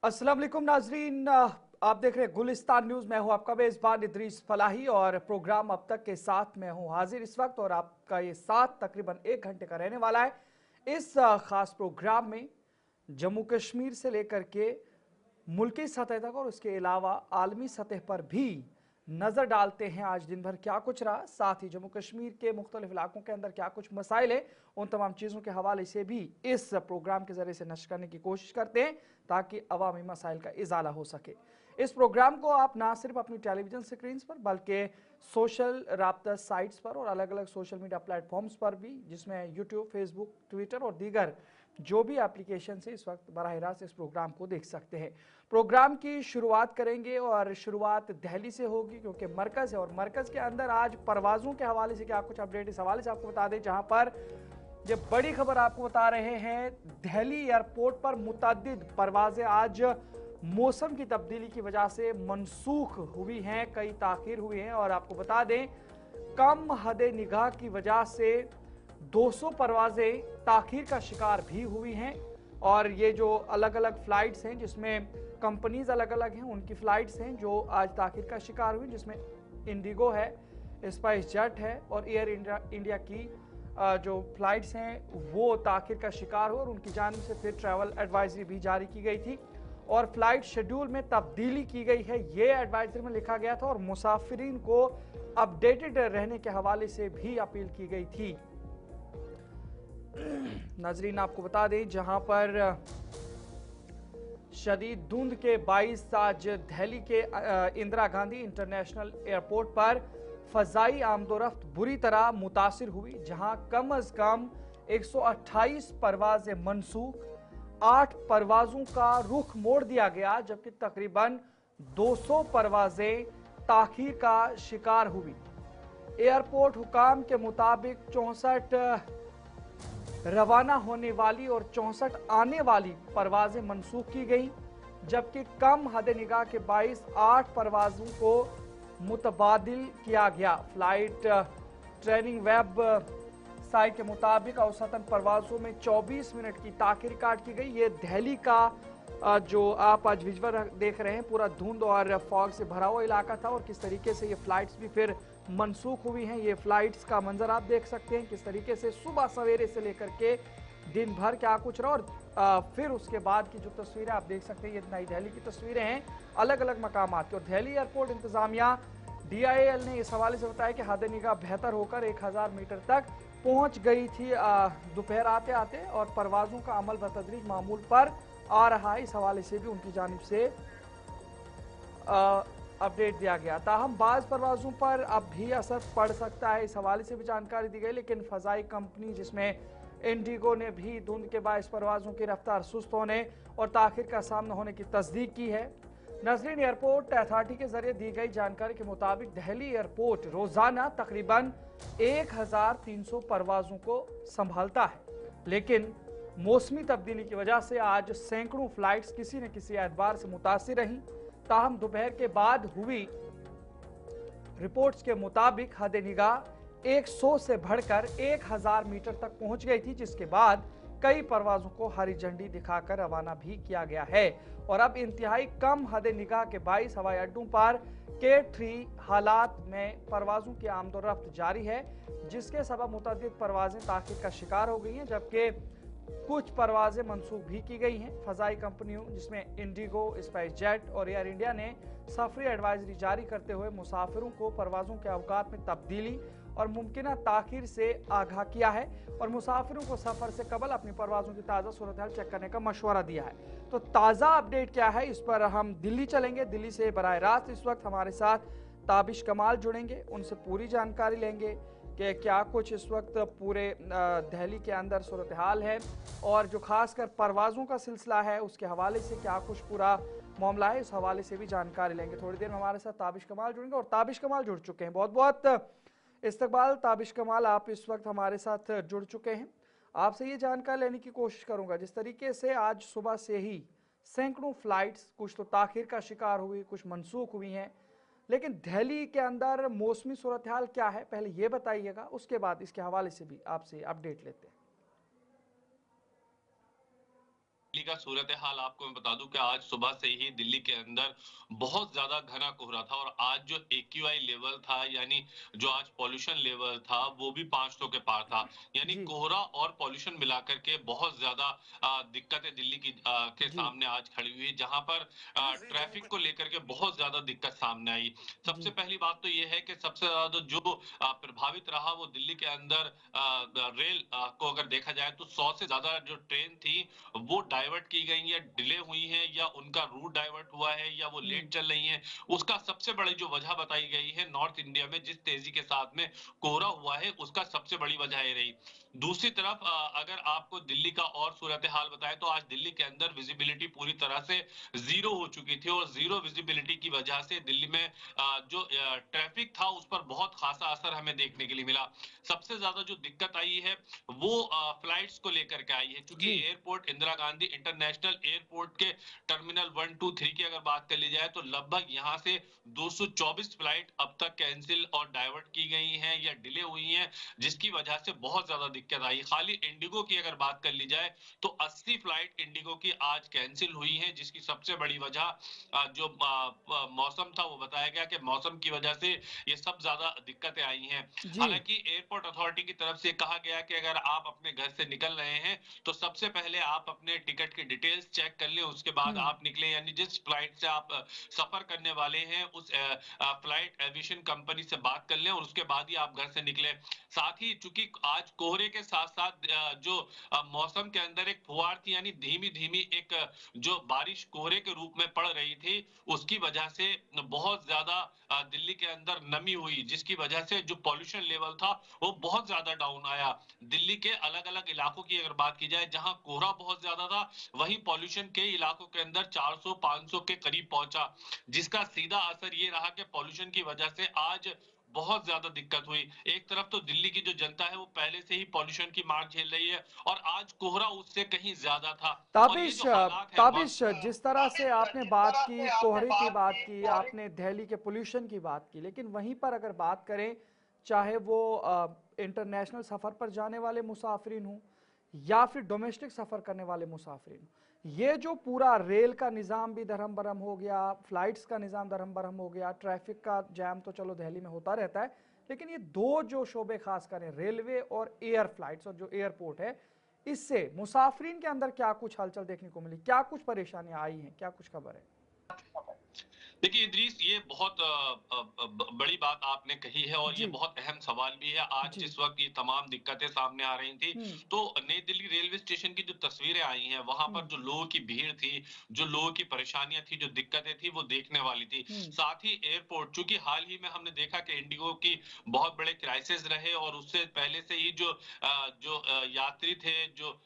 अस्सलाम वालेकुम नाजरीन, आप देख रहे हैं गुलिस्तान न्यूज़। मैं हूं आपका मेज़बान इदरीस फलाही और प्रोग्राम अब तक के साथ मैं हूं हाजिर इस वक्त, और आपका ये साथ तकरीबन 1 घंटे का रहने वाला है। इस ख़ास प्रोग्राम में जम्मू कश्मीर से लेकर के मुल्की सतह तक और उसके अलावा आलमी सतह पर भी नज़र डालते हैं आज दिन भर क्या कुछ रहा, साथ ही जम्मू कश्मीर के मुख्तलिफ इलाकों के अंदर क्या कुछ मसाइल है, उन तमाम चीज़ों के हवाले से भी इस प्रोग्राम के ज़रिए से नश्र करने की कोशिश करते हैं ताकि अवामी मसाइल का इजाला हो सके। इस प्रोग्राम को आप ना सिर्फ अपनी टेलीविजन स्क्रीन पर बल्कि सोशल राब्ता साइट्स पर और अलग अलग सोशल मीडिया प्लेटफॉर्म्स पर भी, जिसमें यूट्यूब, फेसबुक, ट्विटर और दीगर जो भी एप्लीकेशन से इस वक्त बराह रास्त इस प्रोग्राम को देख सकते हैं। प्रोग्राम की शुरुआत करेंगे और शुरुआत दिल्ली से होगी क्योंकि मरकज़ है, और मरकज़ के अंदर आज परवाज़ों के हवाले से क्या कुछ अपडेट इस हवाले से आपको बता दें, जहां पर ये बड़ी खबर आपको बता रहे हैं, दिल्ली एयरपोर्ट पर मुतअद्दिद परवाजें आज मौसम की तब्दीली की वजह से मनसूख हुई हैं, कई ताखीर हुई हैं। और आपको बता दें, कम हद निगाह की वजह से 200 परवाजें ताखीर का शिकार भी हुई हैं। और ये जो अलग अलग फ़्लाइट्स हैं, जिसमें कंपनीज अलग अलग हैं, उनकी फ़्लाइट्स हैं जो आज ताखीर का शिकार हुई, जिसमें इंडिगो है, स्पाइस जेट है और एयर इंडिया की जो फ़्लाइट्स हैं वो ताखीर का शिकार हुए और उनकी जानिब से फिर ट्रैवल एडवाइजरी भी जारी की गई थी और फ्लाइट शेड्यूल में तब्दीली की गई है, ये एडवाइजरी में लिखा गया था। और मुसाफिरीन को अपडेटेड रहने के हवाले से भी अपील की गई थी। नाजरीन, आपको बता दें, जहां पर शदीद धुंध के बाइस आज दिल्ली के इंदिरा गांधी इंटरनेशनल एयरपोर्ट पर फ़ज़ाई आमदोरफ्त बुरी तरह मुतासिर हुई, जहां कम अज कम 128 परवाजें मनसूख, 8 परवाजों का रुख मोड़ दिया गया, जबकि तकरीबन 200 परवाजें ताखीर का शिकार हुई। एयरपोर्ट हुकाम के मुताबिक 64 रवाना होने वाली और 64 आने वाली परवाजें मनसूख की गई, जबकि कम हद निगाह के बाइस 8 परवाजों को मुतबादिल किया गया। फ्लाइट ट्रेनिंग वेब साइट के मुताबिक औसतन परवाजों में 24 मिनट की ताखीर काट की गई। ये दिल्ली का जो आप आज विजुअल देख रहे हैं, पूरा धुंध और फॉग से भरा हुआ इलाका था और किस तरीके से ये फ्लाइट्स भी फिर मनसूख हुई हैं। ये फ्लाइट्स का मंजर आप देख सकते हैं, किस तरीके से सुबह सवेरे से लेकर के दिन भर क्या कुछ रहा। और फिर उसके बाद की जो तस्वीरें आप देख सकते हैं, ये नई दिल्ली की तस्वीरें हैं अलग अलग मकामात की। और दिल्ली एयरपोर्ट इंतजामिया DIAL ने इस हवाले से बताया कि हद निगाह बेहतर होकर 1000 मीटर तक पहुंच गई थी दोपहर आते आते, और परवाजों का अमल बतदरीज मामूल पर आ रहा है। इस हवाले से भी उनकी जानिब से अपडेट दिया गया। ताहम बाज़ परवाजों पर अब भी असर पड़ सकता है, इस हवाले से भी जानकारी दी गई। लेकिन फ़ज़ाई कंपनी जिसमें इंडिगो ने भी धुंध के बायस परवाजों की रफ्तार सुस्त होने और ताखिर का सामना होने की तस्दीक की है। नजरीन, एयरपोर्ट अथॉरिटी के जरिए दी गई जानकारी के मुताबिक दिल्ली एयरपोर्ट रोजाना तकरीबन 1300 परवाजों को संभालता है, लेकिन मौसमी तब्दीली की वजह से आज सैकड़ों फ्लाइट्स किसी न किसी एतबार से मुतासिर रहीं। ताहम दोपहर के बाद हुई रिपोर्ट्स के मुताबिक हद निगाह 100 से बढ़कर 1000 मीटर तक पहुंच गई थी, जिसके बाद कई परवाजों को हरी झंडी दिखाकर रवाना भी किया गया है। और अब इंतहाई कम हद निगाह के 22 हवाई अड्डों पर K3 हालात में परवाजों की आमदोरफ्त जारी है, जिसके सबब मुतअद्दिद परवाजें ताखीर का शिकार हो गई हैं, जबकि कुछ परवाजें मनसूख भी की गई हैं। फ़ज़ाई कंपनियों जिसमें इंडिगो, स्पाइस जेट और एयर इंडिया ने सफरी एडवाइजरी जारी करते हुए मुसाफिरों को परवाजों के अवकात में तब्दीली और मुमकिन ताखीर से आगाह किया है और मुसाफिरों को सफ़र से कबल अपनी परवाजों की ताज़ा सूरत हाल चेक करने का मशवरा दिया है। तो ताज़ा अपडेट क्या है, इस पर हम दिल्ली चलेंगे। दिल्ली से बराह रास्त इस वक्त हमारे साथ ताबिश कमाल जुड़ेंगे, उनसे पूरी जानकारी लेंगे कि क्या कुछ इस वक्त पूरे दिल्ली के अंदर सूरत हाल है और जो खासकर परवाज़ों का सिलसिला है उसके हवाले से क्या कुछ पूरा मामला है, इस हवाले से भी जानकारी लेंगे। थोड़ी देर में हमारे साथ ताबिश कमाल जुड़ेंगे और ताबिश कमाल जुड़ चुके हैं। बहुत बहुत इस्तकबाल ताबिश कमाल, आप इस वक्त हमारे साथ जुड़ चुके हैं। आपसे ये जानकारी लेने की कोशिश करूंगा, जिस तरीके से आज सुबह से ही सैकड़ों फ्लाइट्स कुछ तो ताखीर का शिकार हुई, कुछ मनसूख हुई हैं, लेकिन दिल्ली के अंदर मौसमी सूरत हाल क्या है पहले ये बताइएगा, उसके बाद इसके हवाले से भी आपसे अपडेट लेते हैं। दिल्ली का सूरत हाल आपको मैं बता दूं कि आज सुबह से ही दिल्ली के अंदर बहुत ज्यादा घना कोहरा था और आज जो एक्यूआई लेवल था यानी जो आज पॉल्यूशन लेवल था वो भी 500 के पार था। यानी जी, कोहरा और पॉल्यूशन मिलाकर के बहुत ज्यादा दिक्कतें दिल्ली की के जी, सामने आज खड़ी हुई जहां पर ट्रैफिक को लेकर के बहुत ज्यादा दिक्कत सामने आई। सबसे जी, पहली बात तो ये है कि सबसे ज्यादा जो प्रभावित रहा वो दिल्ली के अंदर रेल को अगर देखा जाए तो 100 से ज्यादा जो ट्रेन थी वो डाइवर्ट की गई या डिले हुई है या उनका रूट डाइवर्ट हुआ है या वो हुँ, लेट चल रही है। उसका सबसे बड़ी जो वजह बताई गई है नॉर्थ इंडिया में जिस तेजी के साथ में कोहरा हुआ है उसका सबसे बड़ी वजह ये रही। दूसरी तरफ अगर आपको दिल्ली का और सूरत हाल बताए तो आज दिल्ली के अंदर विजिबिलिटी पूरी तरह से जीरो हो चुकी थी और जीरो विजिबिलिटी की वजह से दिल्ली में जो ट्रैफिक था उस पर बहुत खासा असर हमें देखने के लिए मिला। सबसे ज्यादा जो दिक्कत आई है वो फ्लाइट्स को लेकर के आई है क्योंकि जी, airport Indira Gandhi international airport के टर्मिनल 1 2 3 की अगर बात कर ली जाए तो लगभग यहां से 224 फ्लाइट अब तक कैंसिल और डाइवर्ट की गई हैं या डिले हुई हैं जिसकी वजह से बहुत ज्यादा दिक्कत आई। खाली इंडिगो की अगर बात कर ली जाए तो 80 फ्लाइट इंडिगो की आज कैंसिल हुई है जिसकी सबसे बड़ी वजह जो मौसम था वो बताया गया कि मौसम की वजह से ये सब ज्यादा दिक्कतें आई हैं। जी, हालांकि एयरपोर्ट अथॉरिटी की तरफ से कहा गया कि अगर आप अपने घर से निकल रहे हैं तो सबसे पहले आप अपने टिकट की डिटेल्स चेक कर लें उसके बाद हुँ, आप निकले यानी जिस फ्लाइट से आप सफर करने वाले हैं उस फ्लाइट एविएशन कंपनी से बात कर लें और उसके बाद ही आप घर से निकले। साथ ही चूंकि आज कोहरे के साथ साथ जो मौसम के अंदर एक फुहार थी यानी धीमी धीमी एक जो बारिश कोहरे के रूप में पड़ रही थी उसकी वजह से बहुत ज्यादा दिल्ली के अंदर नमी हुई जिसकी वजह से जो पॉल्यूशन लेवल था वो बहुत ज्यादा डाउन आया। दिल्ली के अलग अलग इलाकों की अगर बात की जाए जहां कोहरा बहुत ज्यादा था वहीं पॉल्यूशन के इलाकों के अंदर 400 500 के करीब पहुंचा जिसका सीधा असर ये रहा कि पॉल्यूशन की वजह से आज बहुत ज्यादा दिक्कत हुई। एक तरफ तो दिल्ली की जो जनता है वो पहले से ही पॉल्यूशन की मार झेल रही है और आज कोहरा उससे कहीं ज्यादा था। और ये ताबिश जो हालात है ताबिश वक्त जिस तरह से आपने बात की, कोहरे की बात की, आपने दिल्ली के पोल्यूशन की बात की, लेकिन वहीं पर अगर बात करें, चाहे वो इंटरनेशनल सफ़र पर जाने वाले मुसाफिरीन हों या फिर डोमेस्टिक सफ़र करने वाले मुसाफिरीन हों, ये जो पूरा रेल का निज़ाम भी दरहम बरहम हो गया, फ्लाइट्स का निज़ाम दरहम बरहम हो गया, ट्रैफिक का जैम तो चलो दिल्ली में होता रहता है, लेकिन ये दो जो शोबे खास करें, रेलवे और एयर फ्लाइट्स और जो एयरपोर्ट है, इससे मुसाफिरीन के अंदर क्या कुछ हलचल देखने को मिली, क्या कुछ परेशानियां आई हैं, क्या कुछ खबर है? देखिए इदरीस ये बहुत बड़ी बात आपने कही है और ये जी, बहुत अहम सवाल भी है। आज जी, जिस वक्त ये तमाम दिक्कतें सामने आ रही थी हम्म, तो नई दिल्ली रेलवे स्टेशन की जो तस्वीरें आई हैं वहां पर हम्म, जो लोगों की भीड़ थी जो लोगों की परेशानियां थी जो दिक्कतें थी वो देखने वाली थी। हम्म, साथ ही एयरपोर्ट चूंकि हाल ही में हमने देखा कि इंडिगो की बहुत बड़े क्राइसिस रहे और उससे पहले से ही जो यात्री थे जो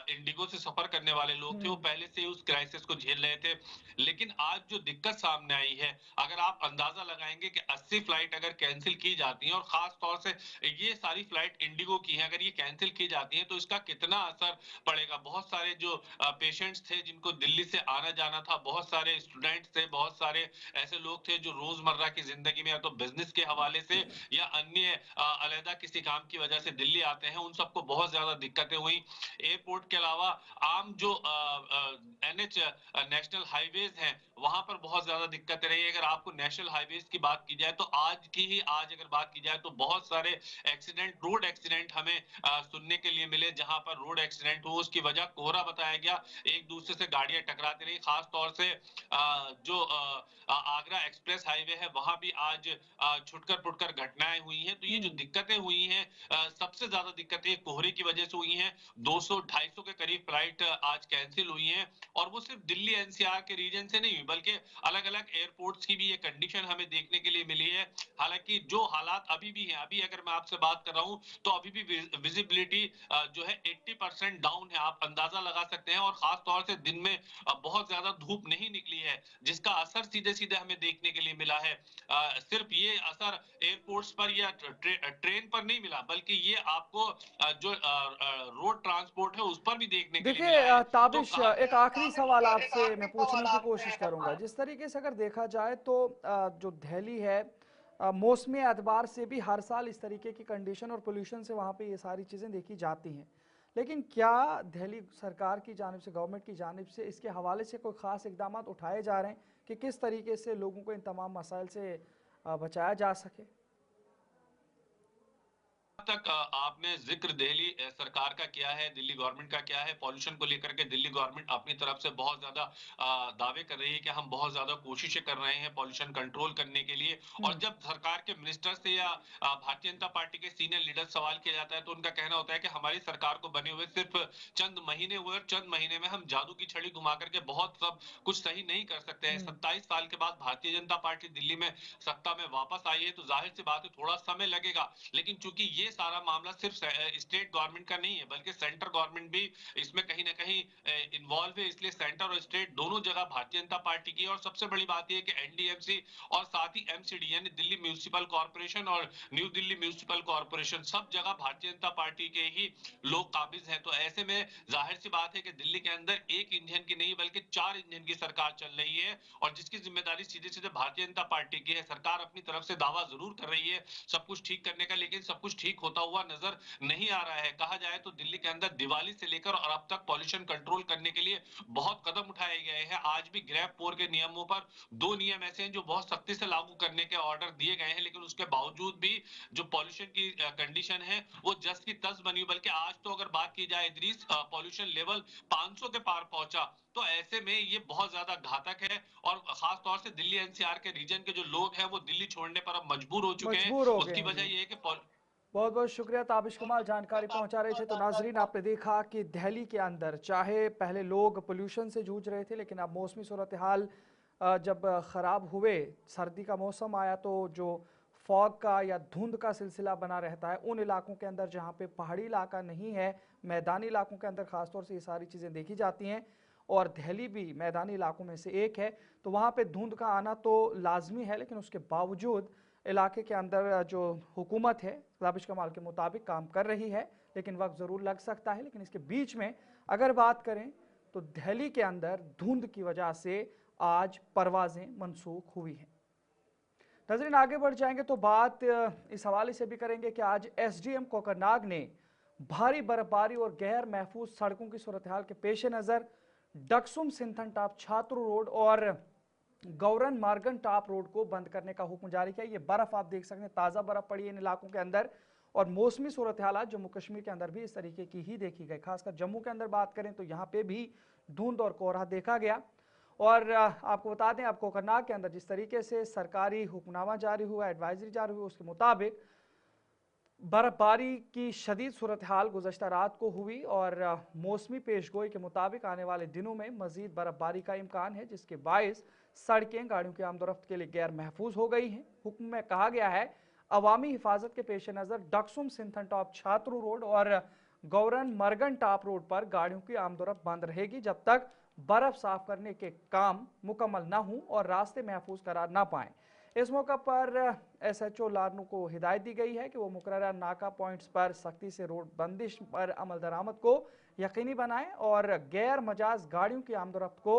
इंडिगो से सफर करने वाले लोग थे वो हम्म, पहले से ही उस क्राइसिस को झेल रहे थे। लेकिन आज जो दिक्कत सामने आई है अगर आप अंदाजा लगाएंगे कि 80 फ्लाइट अगर कैंसिल की जाती हैं और खास तौर से ये सारी फ्लाइट इंडिगो की हैं अगर ये कैंसिल की जाती हैं तो इसका कितना असर पड़ेगा। बहुत सारे जो पेशेंट्स थे जिनको दिल्ली से आना जाना था बहुत सारे स्टूडेंट्स थे बहुत सारे ऐसे लोग थे जो रोजमर्रा की जिंदगी में या तो बिजनेस के हवाले से या अन्य अलहदा किसी काम की वजह से दिल्ली आते हैं उन सबको बहुत ज्यादा दिक्कतें हुई। एयरपोर्ट के अलावा आम जो एनएच नेशनल हाईवेज हैं वहां पर बहुत ज्यादा दिक्कतें रही। अगर आपको नेशनल हाईवेज की बात की जाए तो आज अगर बात की जाए तो बहुत सारे एक्सीडेंट रोड एक्सीडेंट हमें सुनने के लिए मिले जहां पर रोड एक्सीडेंट हुआ उसकी वजह कोहरा बताया गया। एक दूसरे से गाड़ियां टकराती रही खास तौर से जो आगरा एक्सप्रेस हाईवे है वहां भी आज छुटकर पुटकर घटनाएं हुई हैं। तो ये जो हम्म, दिक्कतें हुई हैं सबसे ज्यादा दिक्कतें कोहरे की वजह से हुई हैं। 200 250 के करीब फ्लाइट आज कैंसिल हुई हैं और वो सिर्फ दिल्ली एनसीआर के रीजन से नहीं हुई बल्कि अलग अलग एयरपोर्ट्स की भी ये कंडीशन हमें देखने के लिए मिली है। हालांकि जो हालात अभी भी हैं अभी अगर मैं आपसे बात कर रहा हूं तो अभी भी विजिबिलिटी जो है 80% डाउन है आप अंदाजा लगा सकते हैं और खास तौर से दिन में बहुत ज्यादा धूप नहीं निकली है जिसका असर सीधे सीधे हमें देखने के लिए मिला है। सिर्फ ये असर एयरपोर्ट्स पर या ट्रेन पर नहीं मिला बल्कि ये आपको जो रोड ट्रांसपोर्ट है उस पर भी देखने के लिए देखिए मिला है। तो ताबिश कहा एक आखिरी सवाल आपसे मैं पूछने की कोशिश करूंगा, जिस तरीके से अगर देखा जाए तो जो दिल्ली है, मौसमी एतबार से भी हर साल इस तरीके की कंडीशन और पोल्यूशन से वहाँ पे ये सारी चीज़ें देखी जाती हैं, लेकिन क्या दिल्ली सरकार की जानिब से, गवर्नमेंट की जानिब से इसके हवाले से कोई ख़ास इकदाम उठाए जा रहे हैं कि किस तरीके से लोगों को इन तमाम मसाइल से बचाया जा सके? तक आपने जिक्र दिल्ली सरकार का किया है, दिल्ली गवर्नमेंट का क्या है, पॉल्यूशन को लेकर के दिल्ली गवर्नमेंट अपनी तरफ से बहुत ज्यादा दावे कर रही है कि हम बहुत ज्यादा कोशिशें कर रहे हैं पॉल्यूशन कंट्रोल करने के लिए। और जब सरकार के मिनिस्टर से या भारतीय जनता पार्टी के सीनियर लीडर सवाल किया जाता है तो उनका कहना होता है कि हमारी सरकार को बने हुए सिर्फ चंद महीने हुए और चंद महीने में हम जादू की छड़ी घुमा करके बहुत सब कुछ सही नहीं कर सकते हैं। 27 साल के बाद भारतीय जनता पार्टी दिल्ली में सत्ता में वापस आई है तो जाहिर सी बात है थोड़ा समय लगेगा, लेकिन चूंकि ये सारा मामला सिर्फ स्टेट गवर्नमेंट का नहीं है बल्कि सेंट्रल गवर्नमेंट भी इसमें कहीं ना कहीं इन्वॉल्व है, इसलिए सेंटर और स्टेट दोनों जगह भारतीय जनता पार्टी की। और सबसे बड़ी बात यह कि एनडीएमसी और साथ ही एमसीडी यानी दिल्ली म्यूनिसिपल कॉर्पोरेशन और न्यू दिल्ली म्यूनिसिपल कॉर्पोरेशन सब जगह भारतीय जनता पार्टी के ही लोग काबिज हैं। तो ऐसे में जाहिर सी बात है कि दिल्ली के अंदर एक इंजन की नहीं बल्कि 4 इंजन की सरकार चल रही है और जिसकी जिम्मेदारी सीधे सीधे भारतीय जनता पार्टी की है। सरकार अपनी तरफ से दावा जरूर कर रही है सब कुछ ठीक करने का, लेकिन सब कुछ ठीक होता हुआ नजर नहीं आ रहा है। कहा जाए तो दिल्ली के अंदर दिवाली से लेकर और अब तक पॉल्यूशन कंट्रोल करने के लिए बहुत कदम उठाए गए हैं। आज भी ग्रैब 4 के नियमों पर 2 नियम ऐसे हैं जो बहुत सख्ती से लागू करने के ऑर्डर दिए गए हैं, लेकिन उसके बावजूद भी जो पॉल्यूशन की कंडीशन है वो जस की तस बनी। बल्कि आज तो अगर बात की जाए इदरीस, पॉल्यूशन लेवल 500 के पार पहुंचा। तो ऐसे में ये बहुत ज्यादा घातक है और खास तौर से दिल्ली एनसीआर के रीजन के जो लोग हैं वो दिल्ली छोड़ने पर अब मजबूर हो चुके हैं। मजबूर हो गए उसकी हैं वजह जी। ये है कि बहुत बहुत शुक्रिया ताबिश कमाल, जानकारी पहुंचा रहे थे। तो नाजरीन, आपने देखा कि दिल्ली के अंदर चाहे पहले लोग पोल्यूशन से जूझ रहे थे, लेकिन अब मौसमी सूरत हाल जब ख़राब हुए, सर्दी का मौसम आया तो जो फॉग का या धुंध का सिलसिला बना रहता है उन इलाकों के अंदर जहां पे पहाड़ी इलाका नहीं है, मैदानी इलाकों के अंदर ख़ासतौर से ये सारी चीज़ें देखी जाती हैं और दिल्ली भी मैदानी इलाकों में से एक है। तो वहाँ पे धुंध का आना तो लाजमी है, लेकिन उसके बावजूद इलाके के अंदर जो हुकूमत है ताबिश कमाल के मुताबिक काम कर रही है, लेकिन वक्त ज़रूर लग सकता है। लेकिन इसके बीच में अगर बात करें तो दिल्ली के अंदर धुंध की वजह से आज परवाजें मनसूख हुई हैं। नजरीन, आगे बढ़ जाएंगे तो बात इस हवाले से भी करेंगे कि आज एसडीएम कोकरनाग ने भारी बर्फबारी और गैर महफूज सड़कों की सूरत हाल के पेश नज़र डक्सुम सिंथन टॉप छात्रु रोड और गौरन मार्गन टॉप रोड को बंद करने का हुक्म जारी किया। ये बर्फ आप देख सकते हैं, ताज़ा बर्फ पड़ी है इन इलाकों के अंदर और मौसमी सूरत हालात जम्मू कश्मीर के अंदर भी इस तरीके की ही देखी गई। खासकर जम्मू के अंदर बात करें तो यहाँ पे भी धुंध और कोहरा देखा गया। और आपको बता दें, अब कोकरनाग के अंदर जिस तरीके से सरकारी हुक्मनामा जारी हुआ, एडवाइजरी जारी हुई, उसके मुताबिक बर्फबारी की शदीद सूरत हाल गुज़श्ता रात को हुई और मौसमी पेशगोई के मुताबिक आने वाले दिनों में मजीद बर्फबारी का इम्कान है, जिसके बायस सड़कें गाड़ियों की आमदोरफ्त के लिए गैर महफूज हो गई हैं। हुक्म में कहा गया है अवामी हिफाजत के पेश नज़र डक्सुम सिंथन टॉप छात्रु रोड और गौरन मरगन टॉप रोड पर गाड़ियों की आमदोरफ्त बंद रहेगी जब तक बर्फ साफ करने के काम मुकम्मल न हों और रास्ते महफूज करार ना पाएं। इस मौका पर एसएचओ लारनू को हिदायत दी गई है कि वो मुकर्रर नाका पॉइंट्स पर सख्ती से रोड बंदिश पर अमल दरामद को यकीनी बनाएं और गैर मजाज गाड़ियों की आमदोरफ्त को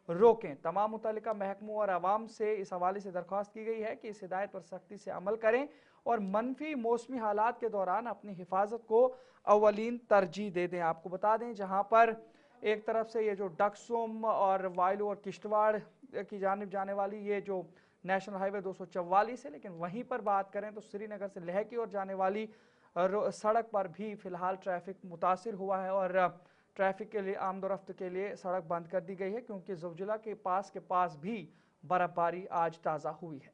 रोकें। तमाम मुतल्लिका महकमों और आवाम से इस हवाले से दरख्वास्त की गई है कि इस हिदायत पर सख्ती से अमल करें और मनफी मौसमी हालात के दौरान अपनी हिफाजत को अवलीन तरजीह दे दें। आपको बता दें, जहाँ पर एक तरफ से ये जो डक्सुम और वायलू और किश्तवाड़ की जानिब जाने वाली ये जो नेशनल हाईवे 244 है, लेकिन वहीं पर बात करें तो श्रीनगर से लेह की ओर जाने वाली सड़क पर भी फिलहाल ट्रैफिक मुतासिर हुआ है और ट्रैफिक के लिए आमदोरफ्त के लिए सड़क बंद कर दी गई है क्योंकि ज़ौजिला के पास भी बर्फबारी आज ताज़ा हुई है।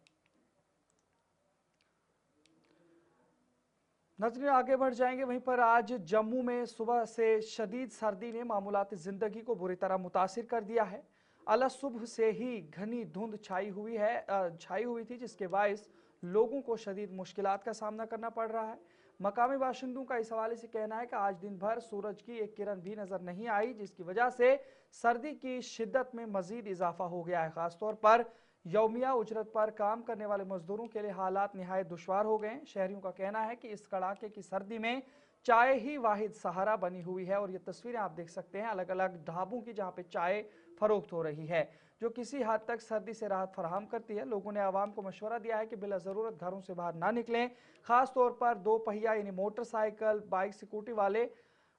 नजरें आगे बढ़ जाएंगे, वहीं पर आज जम्मू में सुबह से शदीद सर्दी ने मामूलाती ज़िंदगी को बुरी तरह मुतासिर कर दिया है। अला सुबह से ही घनी धुंध छाई हुई थी, जिसके बायस लोगों को शदीद मुश्किलात का सामना करना पड़ रहा है। मकामी बाशिंदों का इस हवाले से कहना है कि आज दिन भर सूरज की एक किरण भी नजर नहीं आई, जिसकी वजह से सर्दी की शिद्दत में मजीद इजाफा हो गया है। खासतौर पर यौमिया उजरत पर काम करने वाले मजदूरों के लिए हालात निहायत दुश्वार हो गए। शहरियों का कहना है कि इस कड़ाके की सर्दी में चाय ही वाहिद सहारा बनी हुई है और ये तस्वीरें आप देख सकते हैं अलग अलग ढाबों की जहाँ पे चाय फरोख्त हो रही है, जो किसी हद तक सर्दी से राहत फराहम करती है। लोगों ने आवाम को मशवरा दिया है कि बिला ज़रूरत घरों से बाहर ना निकलें। खास तौर पर 2 पहिया यानी मोटरसाइकिल, बाइक, स्कूटी वाले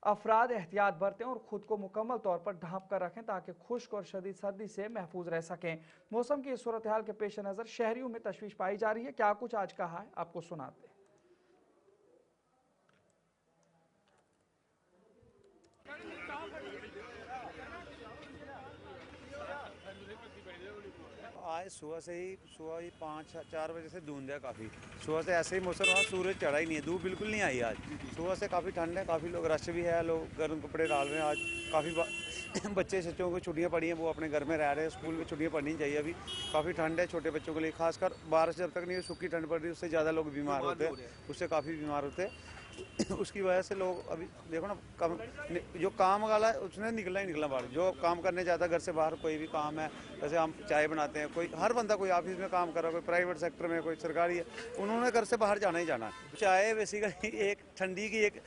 अफराद एहतियात बरतें और खुद को मुकम्मल तौर पर ढांप कर रखें ताकि खुश्क और शदीद सर्दी से महफूज रह सकें। मौसम की इस सूरत हाल के पेश नज़र शहरियों में तशवीश पाई जा रही है। क्या कुछ आज कहा है आपको सुनाते हैं। आज सुबह ही 5-4 बजे से धुंध है काफ़ी। सुबह से ऐसे ही मौसम रहा, सूरज चढ़ा ही नहीं है, धूप बिल्कुल नहीं आई आज। सुबह से काफ़ी ठंड है, काफ़ी लोग रश भी है, लोग गर्म कपड़े डाल रहे हैं। आज काफ़ी बच्चे बच्चों को छुट्टियां पड़ी हैं, वो अपने घर में रह रहे हैं। स्कूल में छुट्टियां पड़नी चाहिए। अभी काफ़ी ठंड है छोटे बच्चों के लिए, खासकर बारिश जब तक नहीं सूखी ठंड पड़ रही उससे ज़्यादा लोग बीमार होते हैं, उससे काफ़ी बीमार होते हैं। उसकी वजह से लोग अभी देखो ना, जो काम वाला है उसने निकलना ही निकलना बाहर। जो काम करने जाता है घर से बाहर, कोई भी काम है, जैसे हम चाय बनाते हैं, कोई हर बंदा कोई ऑफिस में काम कर रहा है, कोई प्राइवेट सेक्टर में, कोई सरकारी है, उन्होंने घर से बाहर जाना ही जाना है। चाय बेसिकली एक ठंडी की एक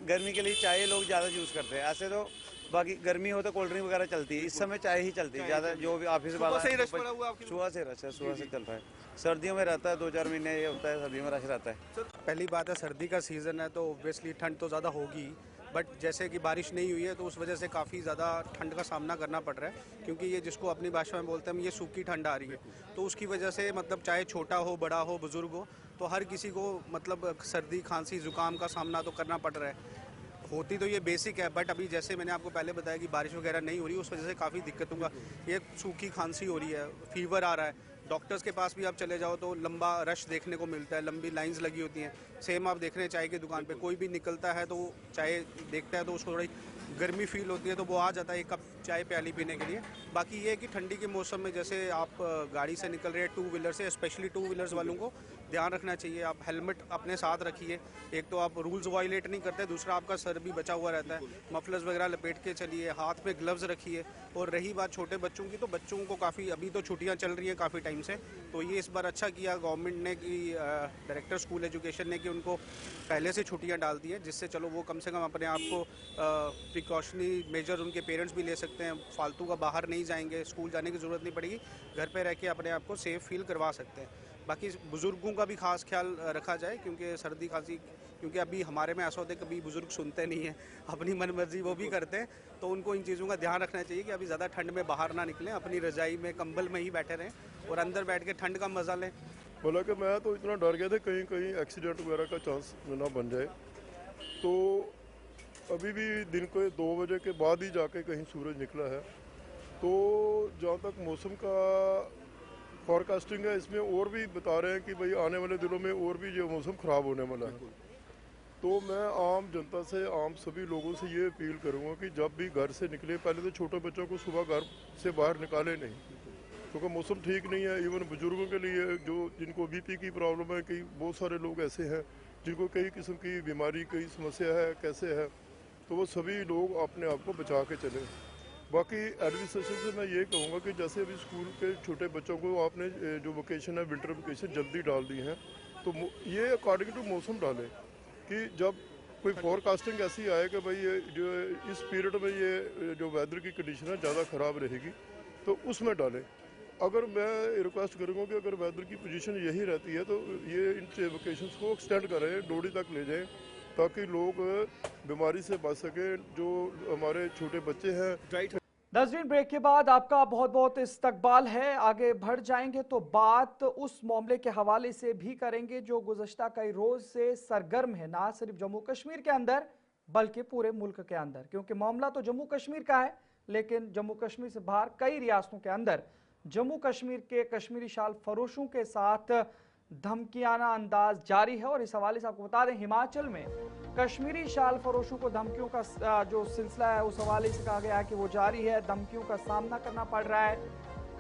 गर्मी के लिए चाय लोग ज़्यादा यूज़ करते हैं। ऐसे तो बाकी गर्मी हो तो कोल्ड ड्रिंक वगैरह चलती है, इस समय चाय ही चलती है ज़्यादा। जो भी ऑफिस वाला सुबह से रश है, सुबह से चल रहा है। सर्दियों में रहता है 2-4 महीने ये होता है, सर्दियों में रश रहता है। पहली बात है, सर्दी का सीज़न है तो ऑब्वियसली ठंड तो ज़्यादा होगी, बट जैसे कि बारिश नहीं हुई है तो उस वजह से काफ़ी ज़्यादा ठंड का सामना करना पड़ रहा है, क्योंकि ये जिसको अपनी भाषा में बोलते हैं ये सूखी ठंड आ रही है। तो उसकी वजह से मतलब चाहे छोटा हो, बड़ा हो, बुज़ुर्ग हो, तो हर किसी को मतलब सर्दी, खांसी, ज़ुकाम का सामना तो करना पड़ रहा है। होती तो ये बेसिक है, बट अभी जैसे मैंने आपको पहले बताया कि बारिश वगैरह नहीं हो रही, उस वजह से काफ़ी दिक्कतों का ये सूखी खांसी हो रही है, फीवर आ रहा है। डॉक्टर्स के पास भी आप चले जाओ तो लंबा रश देखने को मिलता है, लंबी लाइंस लगी होती हैं। सेम आप देख रहे हैं चाय की दुकान पे, कोई भी निकलता है तो चाय देखता है तो उसको थोड़ी गर्मी फील होती है तो वो आ जाता है एक कप चाय प्याली पीने के लिए। बाकी ये है कि ठंडी के मौसम में जैसे आप गाड़ी से निकल रहे हैं, 2 व्हीलर से, स्पेशली 2 व्हीलर्स वालों को ध्यान रखना चाहिए। आप हेलमेट अपने साथ रखिए, एक तो आप रूल्स वायलेट नहीं करते, दूसरा आपका सर भी बचा हुआ रहता है। मफलर्स वगैरह लपेट के चलिए, हाथ में ग्लव्स रखिए। और रही बात छोटे बच्चों की, तो बच्चों को काफ़ी अभी तो छुट्टियां चल रही हैं काफ़ी टाइम से, तो ये इस बार अच्छा किया गवर्नमेंट ने कि डायरेक्टर स्कूल एजुकेशन ने कि उनको पहले से छुट्टियां डाल दी है, जिससे चलो वो कम से कम अपने आप को प्रिकॉशनरी मेजर उनके पेरेंट्स भी ले सकते हैं, फालतू का बाहर नहीं जाएंगे, स्कूल जाने की ज़रूरत नहीं पड़ेगी, घर पे रह के अपने आप को सेफ़ फील करवा सकते हैं। बाकी बुज़ुर्गों का भी खास ख्याल रखा जाए, क्योंकि सर्दी खांसी, क्योंकि अभी हमारे में ऐसा होता है कभी बुज़ुर्ग सुनते नहीं हैं, अपनी मनमर्जी वो भी करते हैं, तो उनको इन चीज़ों का ध्यान रखना चाहिए कि अभी ज़्यादा ठंड में बाहर ना निकलें, अपनी रज़ाई में, कंबल में ही बैठे रहें और अंदर बैठ के ठंड का मज़ा लें। बोला कि मैं तो इतना डर गया था कहीं कहीं एक्सीडेंट वगैरह का चांस ना बन जाए, तो अभी भी दिन को 2 बजे के बाद ही जाके कहीं सूरज निकला है। तो जहाँ तक मौसम का फॉरकास्टिंग है, इसमें और भी बता रहे हैं कि भाई आने वाले दिनों में और भी ये मौसम ख़राब होने वाला है। तो मैं आम जनता से, आम सभी लोगों से ये अपील करूँगा कि जब भी घर से निकले, पहले तो छोटे बच्चों को सुबह घर से बाहर निकाले नहीं, क्योंकि मौसम ठीक नहीं है। इवन बुजुर्गों के लिए जो जिनको बीपी की प्रॉब्लम है, कई बहुत सारे लोग ऐसे हैं जिनको कई किस्म की बीमारी, कई समस्या है, कैसे है, तो वो सभी लोग अपने आप को बचा के चले। बाकी एडमिनिस्ट्रेशन से मैं ये कहूँगा कि जैसे अभी स्कूल के छोटे बच्चों को आपने जो वेकेशन है, विंटर वेकेशन जल्दी डाल दी है, तो ये अकॉर्डिंग टू मौसम डालें कि जब कोई फोरकास्टिंग ऐसी आए कि भाई ये जो इस पीरियड में ये जो वेदर की कंडीशन है ज़्यादा ख़राब रहेगी, तो उसमें डालें। अगर मैं रिक्वेस्ट करूँगा कि अगर वेदर की पोजीशन यही रहती है तो ये इन वेकेशंस को एक्सटेंड करें, डोडी तक ले जाएं, ताकि लोग बीमारी से बच सकें, जो हमारे छोटे बच्चे हैं। नाज़रीन, ब्रेक के बाद आपका बहुत बहुत इस्तकबाल है। आगे बढ़ जाएंगे तो बात उस मामले के हवाले से भी करेंगे जो गुज़श्ता कई रोज़ से सरगर्म है, ना सिर्फ जम्मू कश्मीर के अंदर बल्कि पूरे मुल्क के अंदर, क्योंकि मामला तो जम्मू कश्मीर का है, लेकिन जम्मू कश्मीर से बाहर कई रियासतों के अंदर जम्मू कश्मीर के कश्मीरी शाल फरोशों के साथ धमकियाना अंदाज जारी है। और इस हवाले से आपको बता दें, हिमाचल में कश्मीरी शाल फरोशों को धमकियों का जो सिलसिला है उस हवाले से कहा गया है कि वो जारी है, धमकियों का सामना करना पड़ रहा है।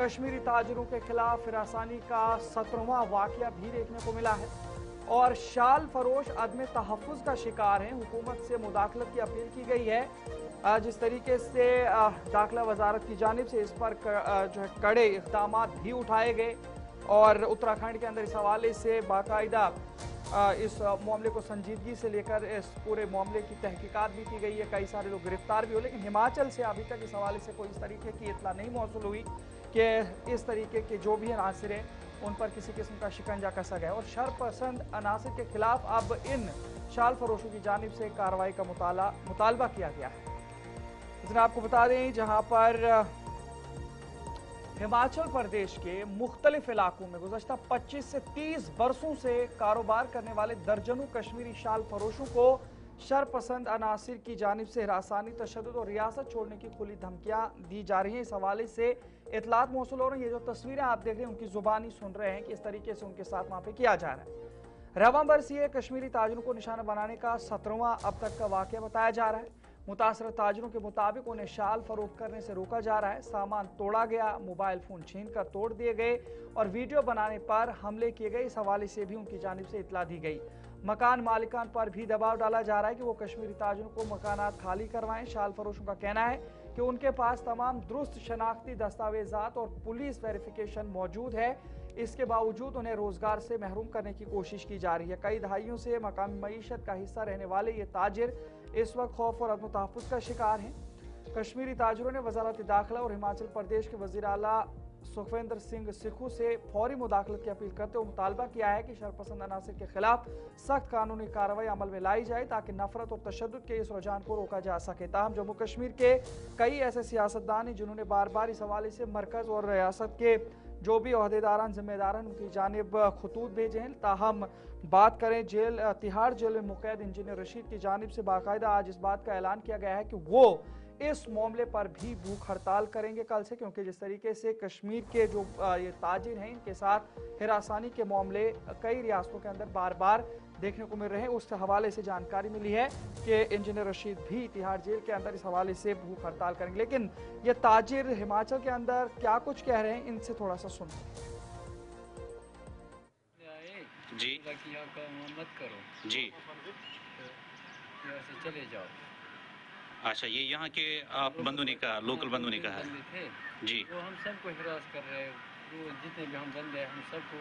कश्मीरी ताजरों के खिलाफ हिरासानी का 17वां वाकया भी देखने को मिला है और शाल फरोश अदम तहफ़्फ़ुज़ का शिकार हैं। हुकूमत से मुदाखलत की अपील की गई है। जिस तरीके से दाखिला वजारत की जानिब से इस पर जो है कड़े इक़दाम भी उठाए गए और उत्तराखंड के अंदर इस हवाले से बाकायदा इस मामले को संजीदगी से लेकर इस पूरे मामले की तहकीकात भी की गई है, कई सारे लोग गिरफ्तार भी हुए। लेकिन हिमाचल से अभी तक इस हवाले से कोई इस तरीके की इत्तला नहीं मौसूल हुई कि इस तरीके के जो भी अनासिर हैं उन पर किसी किस्म का शिकंजा कसा गया और शरपसंद अनासिर के खिलाफ अब इन शाल फरोशों की जानिब से कार्रवाई का मुतालबा किया गया है। इसलिए आपको बता दें, जहां पर हिमाचल प्रदेश के मुख्तलिफ इलाकों में गुज़श्ता 25 से 30 बरसों से कारोबार करने वाले दर्जनों कश्मीरी शाल फरोशों को शरपसंद अनासिर की जानिब से हिरासानी, तशद्दुद और रियासत छोड़ने की खुली धमकियां दी जा रही हैं। इस हवाले से इतलात मौसूल हो रही है। ये जो तस्वीरें आप देख रहे हैं उनकी जुबानी सुन रहे हैं कि इस तरीके से उनके साथ वहाँ पे किया जा रहा है। रवा बरसी कश्मीरी ताजरों को निशाना बनाने का 17वां अब तक का वाक़या बताया जा रहा है। मुतासर ताजरों के मुताबिक उन्हें शाल फरोख्त करने से रोका जा रहा है, सामान तोड़ा गया, मोबाइल फ़ोन छीन कर तोड़ दिए गए और वीडियो बनाने पर हमले किए गए। इस हवाले से भी उनकी जानिब से इतला दी गई। मकान मालिकान पर भी दबाव डाला जा रहा है कि वो कश्मीरी ताजरों को मकानात खाली करवाएं। शाल फरोशों का कहना है कि उनके पास तमाम दुरुस्त शनाख्ती दस्तावेजात और पुलिस वेरिफिकेशन मौजूद है। इसके बावजूद उन्हें रोजगार से महरूम करने की कोशिश की जा रही है। कई दहाइयों से मकामी मईशत का हिस्सा रहने वाले ये ताजिर इस वक्त खौफ और अदम तहफ़्फ़ुज़ का शिकार हैं। कश्मीरी ताजरों ने वज़ारत दाखिला और हिमाचल प्रदेश के वज़ीर आला सुखविंदर सिंह सिखू से फौरी मुदाखलत की अपील करते हुए मुतालबा किया है कि शरपसंद अनासिर के खिलाफ सख्त कानूनी कार्रवाई अमल में लाई जाए ताकि नफरत और तशद्दुद के इस रुझान को रोका जा सके। ताहम जम्मू कश्मीर के कई ऐसे सियासतदान हैं जिन्होंने बार बार इस हवाले से मरकज़ और रियासत के जो भी अहदेदारान जिम्मेदारान उनकी जानिब खतूत भेजे हैं। ताहम बात करें तिहाड़ जेल में मुक़ैद इंजीनियर रशीद की जानिब से बाकायदा आज इस बात का ऐलान किया गया है कि वो इस मामले पर भी भूख हड़ताल करेंगे कल से, क्योंकि जिस तरीके से कश्मीर के जो ये ताजिर हैं इनके साथ हिरासानी के मामले कई रियासतों के अंदर बार बार देखने को मिल रहे हैं। उस हवाले से जानकारी मिली है कि इंजीनियर रशीद भी तिहाड़ जेल के अंदर इस हवाले से भूख हड़ताल करेंगे। लेकिन ये ताजिर हिमाचल के अंदर क्या कुछ कह रहे हैं, इनसे थोड़ा सा सुन जी। यहाँ का मत करो जी, यहाँ से चले जाओ। अच्छा, ये यहाँ के आप बंधु ने कहा, लोकल बंधु ने कहा थे जी। वो हम सबको हिरास कर रहे हैं। रोज जितने भी हम बंदे हैं हम सबको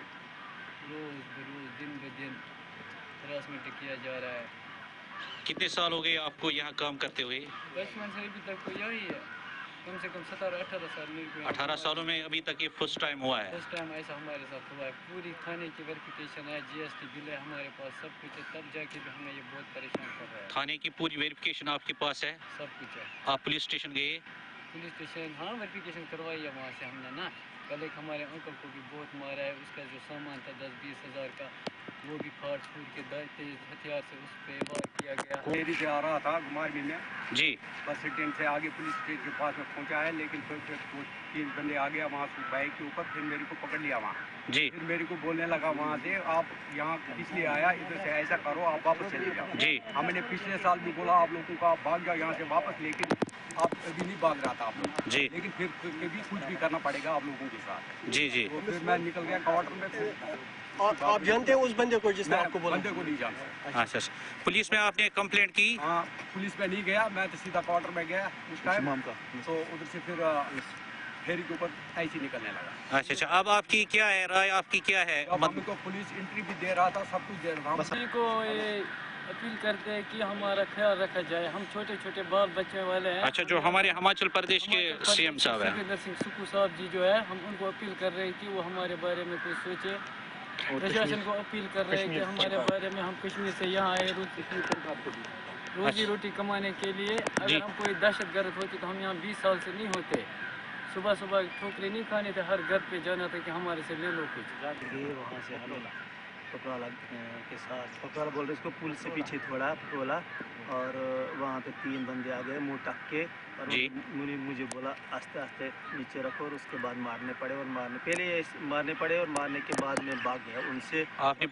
रोज बरोज दिन ब दिन हिरासमेंट किया जा रहा है। कितने साल हो गए आपको यहाँ काम करते हुए? बचपन से अभी तक तो यही है, कम से कम 17-18 साल मिल गए। 18 सालों में अभी तक ये फर्स्ट टाइम हुआ है? फर्स्ट टाइम ऐसा हमारे साथ हुआ है। पूरी थाने की वेरिफिकेशन है, GST बिल है हमारे पास, सब कुछ है, तब जाके भी हमें ये बहुत परेशान कर रहा है। थाने की पूरी वेरिफिकेशन आपके पास है? सब कुछ है। आप पुलिस स्टेशन गए? पुलिस स्टेशन हाँ वेरिफिकेशन करवाई है वहाँ से हमने ना। कल एक हमारे अंकल को भी बहुत मारा है, उसका जो सामान था 10-20 हज़ार का वो भी फाड़ फूट के तेज हथियार से उस पर वार किया गया। देरी से आ रहा था घुमारवी में जी। बस स्टैंड से आगे पुलिस स्टेशन के पास में पहुंचा है, लेकिन फिर 3 बंदे आ गया वहाँ से बाइक के ऊपर, फिर मेरे को पकड़ लिया वहाँ जी। फिर मेरे को बोलने लगा वहाँ से आप यहाँ इसलिए आया, इधर से ऐसा करो आप वापस चले जाओ जी। हमने पिछले साल भी बोला आप लोगों को आप भाग जाओ यहाँ से वापस, लेकिन आप अभी नहीं भाग रहा था आप लोग जी। लेकिन फिर भी कुछ भी करना पड़ेगा आप लोगों के साथ। जी जी। तो फिर मैं निकल गया क्वार्टर में। और आप जानते हैं उस बंदे को जिसने आपको बोला? बंदे को नहीं जानता। अच्छा, पुलिस में आपने कंप्लेंट की? हाँ, पुलिस में नहीं गया, मैं तो सीधा क्वार्टर में गया उस टाइम, तो उधर से फिर फेरी के ऊपर ऐसे निकलने लगा। अच्छा, अब आपकी क्या है राय, आपकी क्या है? अब हमको पुलिस एंट्री भी दे रहा था, सब कुछ दे रहा था। किसी को ये अपील करते हैं कि हमारा ख्याल रखा जाए, हम छोटे छोटे बाल बच्चे वाले हैं। अच्छा, जो हमारे हिमाचल प्रदेश के CM साहब हैं, सुखविंदर सिंह सुक्खू साहब जी जो है, हम उनको अपील कर रहे हैं कि वो हमारे बारे में कुछ सोचे। प्रशासन को अपील कर रहे हैं कि हमारे बारे में, हम कश्मीर से यहाँ आए रोजी रोटी कमाने के लिए। अगर हम कोई दहशतगर्द होते तो हम यहाँ 20 साल से नहीं होते। सुबह सुबह ठोकरे नहीं खाने थे, हर घर पे जाना था कि हमारे से ले लो कुछ। वहाँ से हमें पकवाला के साथ पकवाला बोल रहे, इसको पुल से पीछे थोड़ा बोला और वहाँ पे 3 बंदे आ गए मुँह टक के और मुझे बोला आस्ते आस्ते नीचे रखो, और उसके बाद मारने पड़े और मारने पड़े और मारने के बाद मैं भाग गया उनसे। आपने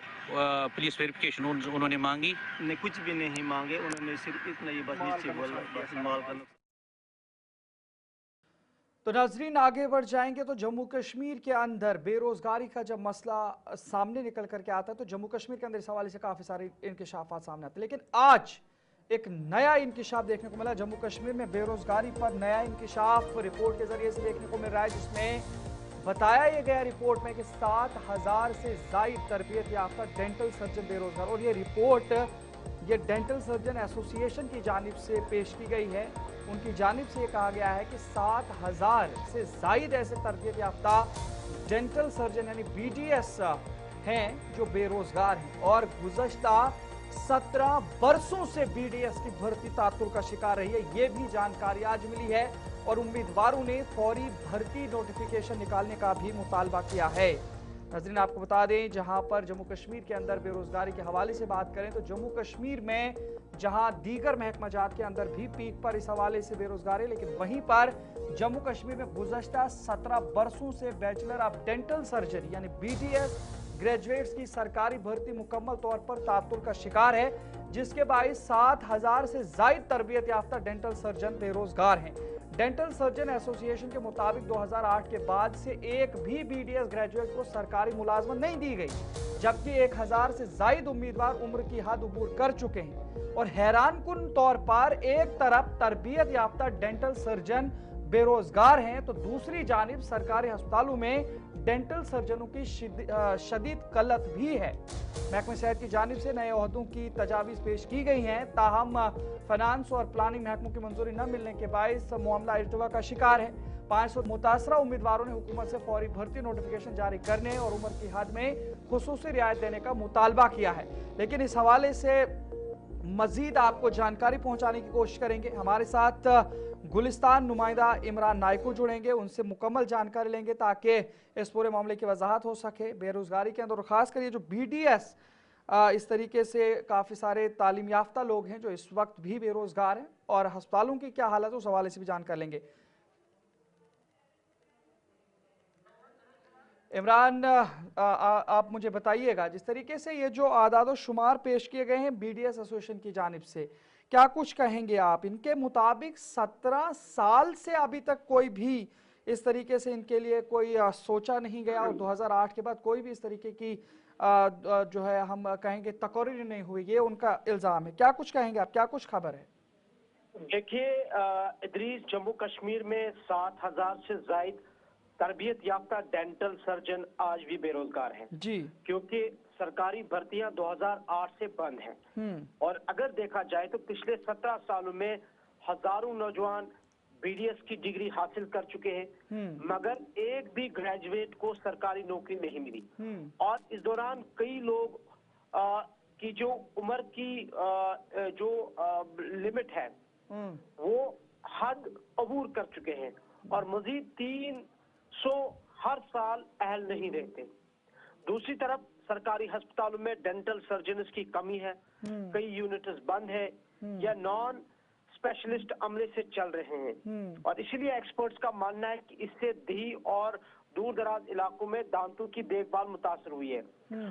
पुलिस वेरिफिकेशन उन्होंने मांगी? नहीं, कुछ भी नहीं मांगे उन्होंने, सिर्फ इतना ही बस नीचे बोला, बस माल का। तो नाजरीन आगे बढ़ जाएंगे तो जम्मू कश्मीर के अंदर बेरोजगारी का जब मसला सामने निकल करके आता है तो जम्मू कश्मीर के अंदर इस हवाले से काफ़ी सारे इंकिशाफात सामने आते हैं। लेकिन आज एक नया इंकिशाफ देखने को मिला। जम्मू कश्मीर में बेरोजगारी पर नया इंकिशाफ रिपोर्ट के जरिए से देखने को मिल रहा है, जिसमें बताया यह गया रिपोर्ट में कि 7,000 से ज़ायद तरबियत याफ्ता डेंटल सर्जन बेरोजगार, और ये रिपोर्ट ये डेंटल सर्जन एसोसिएशन की जानिब से पेश की गई है। उनकी जानिब से ये कहा गया है कि 7,000 से ज़ायद ऐसे तरबियत याफ्ता डेंटल सर्जन यानी बीडीएस हैं जो बेरोजगार हैं और गुज़श्ता 17 बरसों से बीडीएस की भर्ती तातुर का शिकार रही है। ये भी जानकारी आज मिली है और उम्मीदवारों ने फौरी भर्ती नोटिफिकेशन निकालने का भी मुतालबा किया है। नाज़रीन, आपको बता दें, जहां पर जम्मू कश्मीर के अंदर बेरोजगारी के हवाले से बात करें तो जम्मू कश्मीर में जहां दीगर महकमाजात के अंदर भी पीक पर इस हवाले से बेरोजगारी, लेकिन वहीं पर जम्मू कश्मीर में गुज़श्ता 17 बरसों से बैचलर ऑफ डेंटल सर्जरी यानी बीडीएस ग्रेजुएट्स की सरकारी भर्ती मुकम्मल तौर पर तातुर का शिकार है, जिसके बाइस 7,000 से जायद तरबियत याफ्ता डेंटल सर्जन बेरोजगार हैं। डेंटल सर्जन एसोसिएशन के मुताबिक 2008 के बाद से एक भी बीडीएस ग्रेजुएट को सरकारी मुलाजमत नहीं दी गई, जबकि 1000 से जायद उम्मीदवार उम्र की हद अबूर कर चुके हैं। और हैरानकुन तौर पर एक तरफ तरबियत याफ्ता डेंटल सर्जन बेरोजगार हैं तो दूसरी जानिब सरकारी अस्पतालों में डेंटल सर्जनों की शदीद किल्लत भी है। महकमा सेहत की जानिब से नए ओहदों की तजावीज़ पेश की गई हैं, ताहम फाइनेंस और प्लानिंग महकमों की मंजूरी न मिलने के बायस मामला इर्तवा का शिकार है। 500 मुतासरा उम्मीदवारों ने हुकूमत से फौरी भर्ती नोटिफिकेशन जारी करने और उम्र की हद में खुसूसी रियायत देने का मुतालबा किया है। लेकिन इस हवाले से मजीद आपको जानकारी पहुंचाने की कोशिश करेंगे। हमारे साथ गुलिस्तान नुमाइंदा इमरान नायकू जुड़ेंगे, उनसे मुकम्मल जानकारी लेंगे ताकि इस पूरे मामले की वजाहत हो सके। बेरोजगारी के अंदर और खासकर ये जो बीडीएस इस तरीके से काफ़ी सारे तालीम याफ्ता लोग हैं जो इस वक्त भी बेरोजगार हैं और अस्पतालों की क्या हालत है उस हवाले से भी जानकारी लेंगे। इमरान, आप मुझे बताइएगा, जिस तरीके से ये जो आदाद शुमार पेश किए गए हैं बीडीएस एसोसिएशन की जानिब से, क्या कुछ कहेंगे आप? इनके मुताबिक 17 साल से अभी तक कोई भी इस तरीके से इनके लिए कोई सोचा नहीं गया और 2008 के बाद कोई भी इस तरीके की जो है हम कहेंगे तकरीर नहीं हुई, ये उनका इल्ज़ाम है। क्या कुछ कहेंगे आप, क्या कुछ खबर है? देखिए इदरीस, जम्मू कश्मीर में 7,000 से जायद तरबियत याफ्ता डेंटल सर्जन आज भी बेरोजगार हैं जी, क्योंकि सरकारी भर्तियां 2008 से बंद हैं। और अगर देखा जाए तो पिछले 17 सालों में हजारों नौजवान बीडीएस की डिग्री हासिल कर चुके हैं, मगर एक भी ग्रेजुएट को सरकारी नौकरी नहीं मिली। और इस दौरान कई लोग की जो उम्र की जो लिमिट है वो हद अबूर कर चुके हैं और मजीद 300 हर साल अहल नहीं रहते। दूसरी तरफ सरकारी अस्पतालों में डेंटल सर्जन्स की कमी है, कई यूनिट्स बंद है या नॉन स्पेशलिस्ट अमले से चल रहे हैं और इसीलिए एक्सपर्ट्स का मानना है कि इससे दी और दूर दराज इलाकों में दांतों की देखभाल मुतासर हुई है।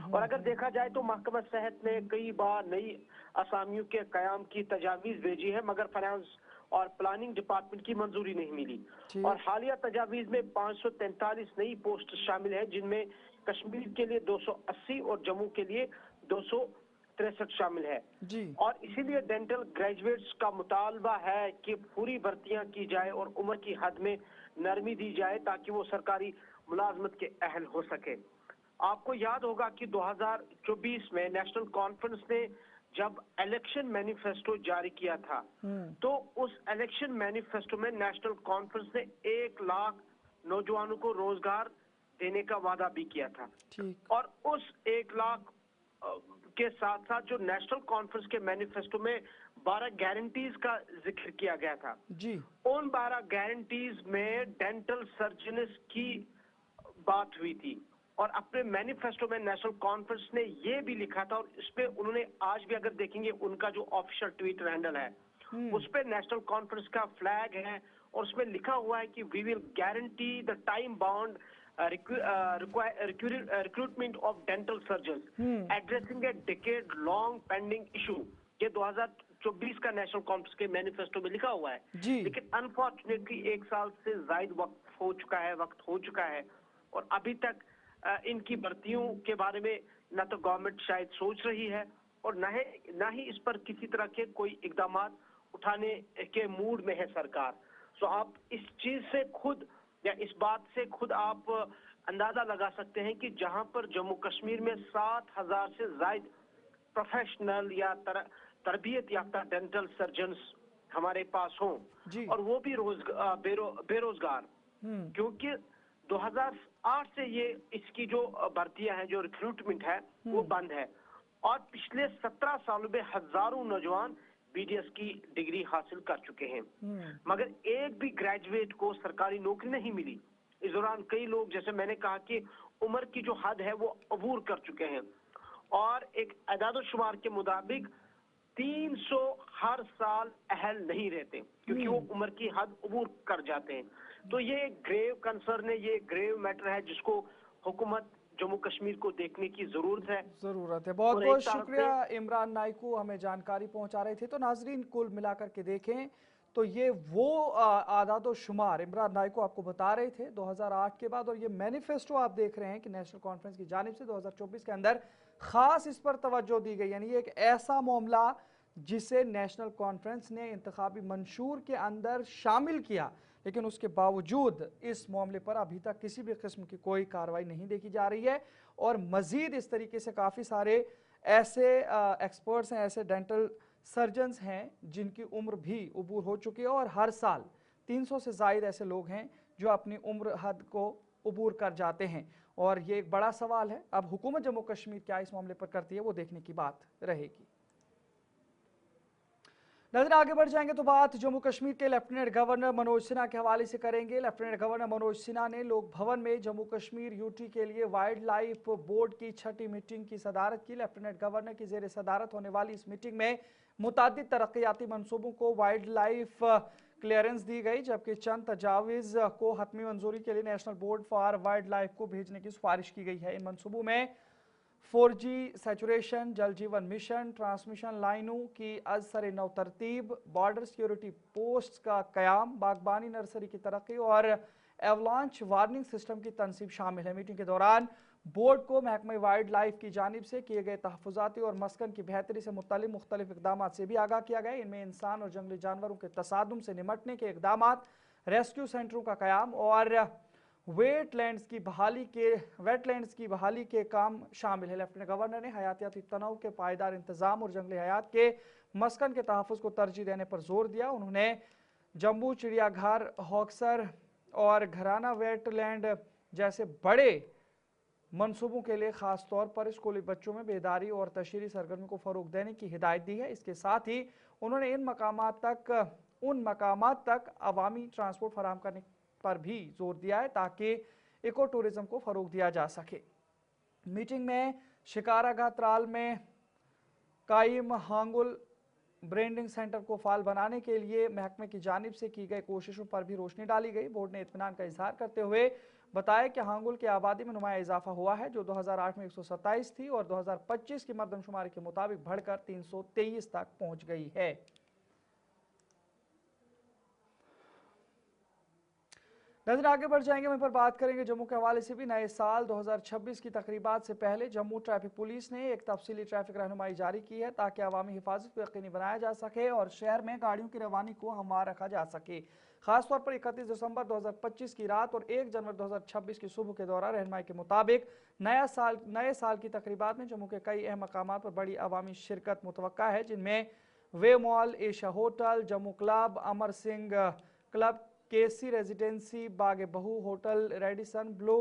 और अगर देखा जाए तो महकमा सेहत ने कई बार नई असामियों के कयाम की तजावीज भेजी है, मगर फाइनेंस और प्लानिंग डिपार्टमेंट की मंजूरी नहीं मिली। और हालिया तजावीज में 543 नई पोस्ट शामिल है, जिनमें कश्मीर के लिए 280 और जम्मू के लिए 263 शामिल है जी। और इसीलिए डेंटल ग्रेजुएट्स का मुतालबा है कि पूरी भर्तियां की जाए और उम्र की हद में नरमी दी जाए ताकि वो सरकारी मुलाजमत के अहल हो सके। आपको याद होगा कि 2024 में नेशनल कॉन्फ्रेंस ने जब इलेक्शन मैनिफेस्टो जारी किया था तो उस इलेक्शन मैनिफेस्टो में नेशनल कॉन्फ्रेंस ने 1 लाख नौजवानों को रोजगार देने का वादा भी किया था। और उस 1 लाख के साथ साथ जो नेशनल कॉन्फ्रेंस के मैनिफेस्टो में 12 गारंटीज का जिक्र किया गया था जी। उन 12 गारंटीज में डेंटल सर्जन्स की बात हुई थी और अपने मैनिफेस्टो में नेशनल कॉन्फ्रेंस ने ये भी लिखा था और इसमें उन्होंने आज भी अगर देखेंगे उनका जो ऑफिशियल ट्वीटर हैंडल है उस पे नेशनल कॉन्फ्रेंस का फ्लैग है और उसमें लिखा हुआ है कि we will guarantee the time bound recruitment of dental surgeon addressing a decade long pending issue. ये 2024 का नेशनल कॉन्फ्रेंस के मैनिफेस्टो में लिखा हुआ है लेकिन अनफॉर्चुनेटली 1 साल से ज्यादा वक्त हो चुका है और अभी तक इनकी भर्तियों के बारे में न तो गवर्नमेंट शायद सोच रही है और न ही इस पर किसी तरह के कोई इकदाम उठाने के मूड में है सरकार। सो आप इस चीज से खुद या इस बात से खुद आप अंदाजा लगा सकते हैं कि जहां पर जम्मू कश्मीर में 7,000 से ज्यादा प्रोफेशनल या तरबियत याफ्ता डेंटल सर्जन्स हमारे पास हों और वो भी बेरोजगार, क्योंकि 8 से ये इसकी जो भर्तियां हैं, जो रिक्रूटमेंट है वो बंद है। और पिछले 17 सालों में हजारों नौजवान बीडीएस की डिग्री हासिल कर चुके हैं, मगर एक भी ग्रेजुएट को सरकारी नौकरी नहीं मिली। इस दौरान कई लोग, जैसे मैंने कहा कि उम्र की जो हद है वो अबूर कर चुके हैं, और एक एदाद-ओ-शुमार के मुताबिक 300 हर साल अहल नहीं रहते क्योंकि वो उम्र की हद अबूर कर जाते हैं। तो ये ग्रेव कंसर्न है, ये ग्रेव मैटर है जिसको हुकूमत जम्मू कश्मीर को देखने की जरूरत है। बहुत बहुत शुक्रिया इमरान नाइकू, हमें जानकारी पहुंचा रहे थे। तो नाजरीन, कुल मिलाकर के देखें तो ये वो आदादो शुमार इमरान नाइकू आपको बता रहे थे 2008 के बाद, और ये मैनिफेस्टो आप देख रहे हैं कि नेशनल कॉन्फ्रेंस की जानिब से 2024 के अंदर खास इस पर तवज्जो दी गई। यानी एक ऐसा मामला जिसे नेशनल कॉन्फ्रेंस ने इंतखाबी मंशूर के अंदर शामिल किया, लेकिन उसके बावजूद इस मामले पर अभी तक किसी भी किस्म की कोई कार्रवाई नहीं देखी जा रही है। और मजीद इस तरीके से काफ़ी सारे ऐसे एक्सपर्ट्स हैं, ऐसे डेंटल सर्जन्स हैं जिनकी उम्र भी अबूर हो चुकी है, और हर साल 300 से ज़ायद ऐसे लोग हैं जो अपनी उम्र हद को अबूर कर जाते हैं। और ये एक बड़ा सवाल है। अब हुकूमत जम्मू कश्मीर क्या इस मामले पर करती है वो देखने की बात रहेगी। नजर आगे बढ़ जाएंगे तो बात जम्मू कश्मीर के लेफ्टिनेंट गवर्नर मनोज सिन्हा के हवाले से करेंगे। लेफ्टिनेंट गवर्नर मनोज सिन्हा ने लोक भवन में जम्मू कश्मीर यूटी के लिए वाइल्ड लाइफ बोर्ड की 6ठी मीटिंग की सदारत की। लेफ्टिनेंट गवर्नर की जेर सदारत होने वाली इस मीटिंग में मुतादिद तरक्याती मनसूबों को वाइल्ड लाइफ क्लियरेंस दी गई, जबकि चंद तजावीज़ को हतमी मंजूरी के लिए national board for wild life को भेजने की सिफारिश की गई है। इन मनसूबों में 4G सैचुरेशन, जल जीवन मिशन, ट्रांसमिशन लाइनों की अज़सर नौ तरतीब, बॉर्डर सिक्योरिटी पोस्ट का क़याम, बागबानी नर्सरी की तरक्की और एवलांच वार्निंग सिस्टम की तनसीब शामिल है। मीटिंग के दौरान बोर्ड को महकमा वाइल्ड लाइफ की जानिब से किए गए तहफ़्फ़ुज़ाती और मस्कन की बेहतरी से मुतल्लिक़ मुख्तलिफ इक़दाम से भी आगाह किया गया। इनमें इंसान और जंगली जानवरों के तसादुम से निमटने के इक़दाम, रेस्क्यू सेंटरों का क़याम और वेटलैंड्स की बहाली के काम शामिल है। लेफ्टिनेंट गवर्नर ने हयातियाती तनों के पायदार इंतजाम और जंगली हयात के मस्कन के तहफ़्फ़ुज़ को तरजीह देने पर जोर दिया। उन्होंने जम्बू चिड़ियाघर, हॉक्सर और घराना वेटलैंड जैसे बड़े मंसूबों के लिए खास तौर पर स्कूली बच्चों में बेदारी और तशहीरी सरगर्मी को फ़रोग देने की हिदायत दी है। इसके साथ ही उन्होंने उन मकामात तक अवामी ट्रांसपोर्ट फराहम करने पर भी जोर दिया है ताकि इको टूरिज्म को फ़रोग दिया जा सके। मीटिंग में शिकारागाह त्राल में कायम हांगुल ब्रांडिंग सेंटर को फाल बनाने के लिए महकमे की जानिब से की गई कोशिशों पर भी रोशनी डाली गई। बोर्ड ने इत्मीनान का इजहार करते हुए बताया कि हांगुल की आबादी में नुमाया इजाफा हुआ है, जो 2008 में 127 थी और 2025 की मरदमशुमारी के मुताबिक बढ़कर 323 तक पहुंच गई है। नजर आगे बढ़ जाएंगे, वहीं पर बात करेंगे जम्मू के हवाले से भी। नए साल 2026 की तकरीबात से पहले जम्मू ट्रैफिक पुलिस ने एक तफसीली ट्रैफिक रहनुमाई जारी की है ताकि अवामी हिफाजत को यकीनी बनाया जा सके और शहर में गाड़ियों की रवानी को हमवार रखा जा सके। खासतौर पर 31 दिसंबर 2025 की रात और 1 जनवरी 2026 की सुबह के दौरान रहनुमाई के मुताबिक नए साल की तकरीबात में जम्मू के कई अहम मकामात पर बड़ी अवामी शिरकत मुतवक्का है, जिनमें वे mall, Asia hotel, Jammu club, Amar Singh club, KC residency, Bagh Bahu hotel, Radisson Blu,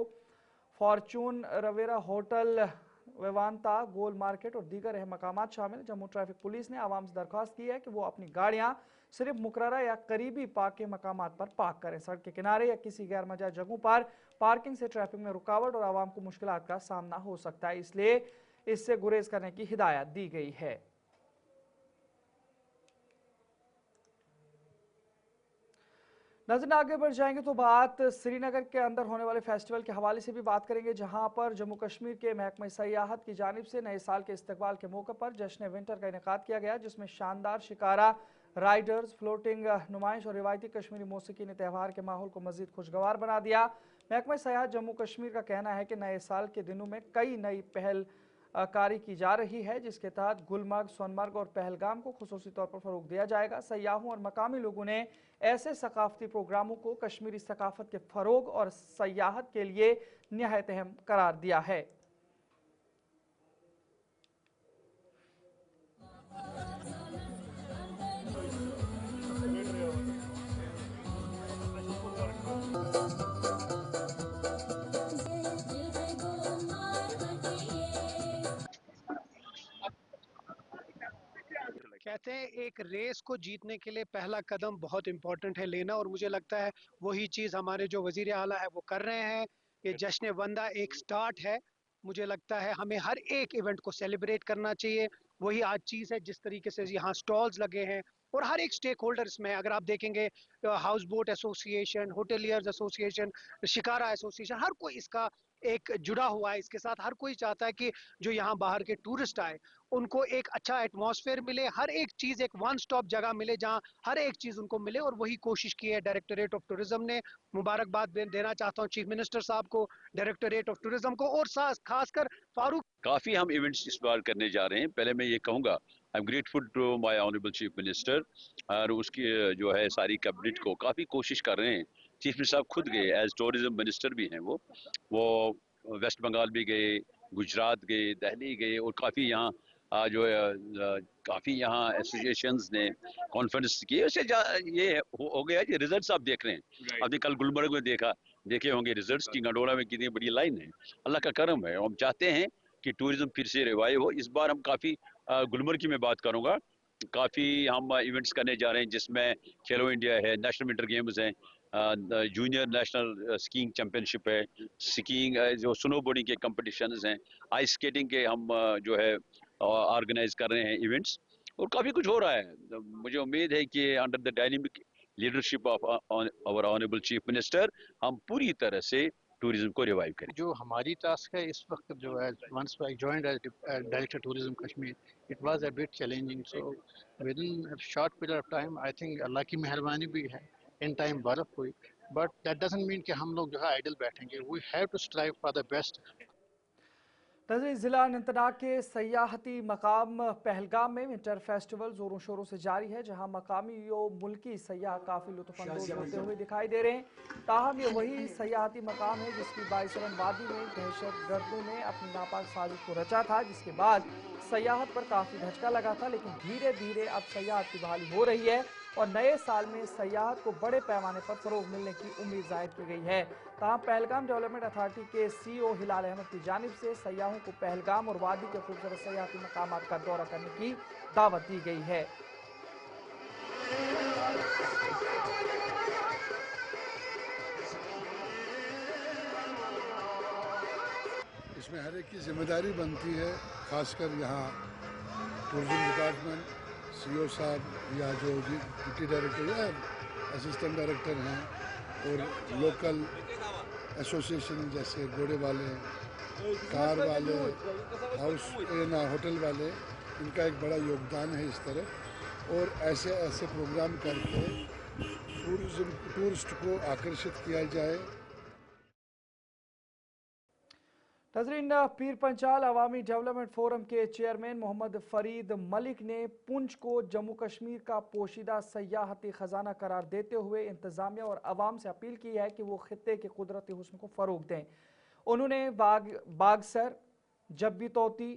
Fortune Riviera hotel, Vivanta, Gol market और दीगर अहम मकामात शामिल। जम्मू ट्रैफिक पुलिस ने आवाम से दरख्वास्त की है कि वो अपनी गाड़ियां सिर्फ मुकर्ररा या करीबी पार्क के मकामात पर पार्क करें। सड़क के किनारे या किसी गैर मजा जगहों पर पार्किंग से ट्रैफिक में रुकावट और आवाम को मुश्किलात का सामना हो सकता है, इसलिए इससे गुरेज करने की हिदायत दी गई है। नजर आगे बढ़ जाएंगे तो बात श्रीनगर के अंदर होने वाले फेस्टिवल के हवाले से भी बात करेंगे, जहां पर जम्मू कश्मीर के महकमा सयाहत की जानिब से नए साल के इस्तकबाल के मौके पर जश्न विंटर का इनेकाद किया गया, जिसमें शानदार शिकारा राइडर्स, फ्लोटिंग नुमाइश और रिवायती कश्मीरी मौसीकी ने त्यौहार के माहौल को मजीद खुशगवार बना दिया। महकमा सयाहत जम्मू कश्मीर का कहना है कि नए साल के दिनों में कई नई पहल कारी की जा रही है, जिसके तहत गुलमर्ग, सोनमर्ग और पहलगाम को खुसूसी तौर पर फरोग दिया जाएगा। सयाहों और मकामी लोगों ने ऐसे सकाफती प्रोग्रामों को कश्मीरी सकाफत के फरोग और सयाहत के लिए निहायत अहम करार दिया है। कहते हैं एक रेस को जीतने के लिए पहला कदम बहुत इंपॉर्टेंट है लेना, और मुझे लगता है वही चीज़ हमारे जो वजीर आला है वो कर रहे हैं। ये जश्न वंदा एक स्टार्ट है। मुझे लगता है हमें हर एक इवेंट को सेलिब्रेट करना चाहिए। वही आज चीज़ है, जिस तरीके से यहाँ स्टॉल्स लगे हैं और हर एक स्टेक होल्डर इसमें, अगर आप देखेंगे house boat association, hoteliers association, shikara association, हर कोई इसका एक जुड़ा हुआ है इसके साथ। हर कोई चाहता है कि जो यहाँ बाहर के टूरिस्ट आए उनको एक अच्छा एटमॉस्फेयर मिले, हर एक चीज़ एक वन स्टॉप जगह मिले जहाँ हर एक चीज़ उनको मिले, और वही कोशिश की है डायरेक्टरेट ऑफ टूरिज्म ने। मुबारकबाद देना चाहता हूँ चीफ मिनिस्टर साहब को, डायरेक्टरेट ऑफ टूरिज्म को, और खासकर फारूक। काफ़ी हम इवेंट्स इस बार करने जा रहे हैं। पहले मैं ये कहूँगा I am grateful to my honourable chief minister, और उसकी जो है सारी कैबिनेट को काफ़ी कोशिश कर रहे हैं। चीफ मिनिस्टर साहब खुद गए, एज टूरिज्म मिनिस्टर भी हैं वो वेस्ट बंगाल भी गए, गुजरात गए, दिल्ली गए, और काफ़ी यहाँ जो है काफ़ी यहाँ एसोसिएशंस ने कॉन्फ्रेंस की। उससे ये हो गया कि रिजल्ट्स आप देख रहे हैं। अभी कल गुलमर्ग में देखे होंगे रिजल्ट्स की गंडोला में कितनी बड़ी लाइन है। अल्लाह का करम है। हम चाहते हैं कि टूरिज्म फिर से रिवाइव हो। इस बार हम काफ़ी गुलमर्ग की मैं बात करूँगा, काफ़ी हम इवेंट्स करने जा रहे हैं, जिसमें खेलो इंडिया है, नेशनल विंटर गेम्स हैं, जूनियर नेशनल स्कीइंग चैंपियनशिप है, स्कीइंग जो स्नो बोर्डिंग के कंपटीशंस हैं, आइस स्केटिंग के हम जो है ऑर्गेनाइज कर रहे हैं इवेंट्स, और काफ़ी कुछ हो रहा है। मुझे उम्मीद है कि under the dynamic leadership of our honourable chief minister हम पूरी तरह से टूरिज्म को रिवाइव करें। जो हमारी टास्क है इस वक्त जो है, once I joined as director tourism Kashmir, it was a bit challenging. So within short period of time I think अल्लाह की मेहरबानी भी है, इन टाइम बर्फ हुई, बट दैट डजंट मीन कि हम लोग जो है आइडल बैठेंगे। We have to strive for the best. तजरी ज़िला अनंतनाग के सयाहती मकाम पहलगाम में विंटर फेस्टिवल ज़ोरों शोरों से जारी है, जहां मकामी व मुल्की सयाह काफ़ी लुत्फ़अंदोज़ होते हुए दिखाई दे रहे हैं। ताहम ये वही सयाहती मकाम है जिसकी बाइसरन वादी में दहशत गर्दों ने अपनी नापाक साजिश को रचा था, जिसके बाद सयाहत पर काफ़ी धचका लगा था। लेकिन धीरे धीरे अब सयाहत की बहाली हो रही है और नए साल में सयाहत को बड़े पैमाने पर फ़रोग मिलने की उम्मीद जाहिर की गई है। तहाँ पहलगाम डेवलपमेंट अथॉरिटी के CEO हिलाल अहमद की जानिब से सयाहों को पहलगाम और वादी के खूबसूरत सयाहती मकामात का दौरा करने की दावत दी गई है। इसमें हर एक की जिम्मेदारी बनती है, खासकर यहाँ टूरिज्म डिपार्टमेंट CEO साहब या जो डिप्टी डायरेक्टर या असिस्टेंट डायरेक्टर हैं, और लोकल एसोसिएशन जैसे घोड़े वाले, कार वाले, होटल वाले, इनका एक बड़ा योगदान है इस तरह। और ऐसे ऐसे प्रोग्राम करके टूरिस्ट को आकर्षित किया जाए। नजरीन, पीर पंचाल अवामी डेवलपमेंट फोरम के चेयरमैन मोहम्मद फरीद मलिक ने पुंछ को जम्मू कश्मीर का पोशीदा सयाहती खजाना करार देते हुए इंतजामिया और अवाम से अपील की है कि वो खित्ते के कुदरती हुस्न को फ़रोग दें। उन्होंने बागसर, जब्बी तोती,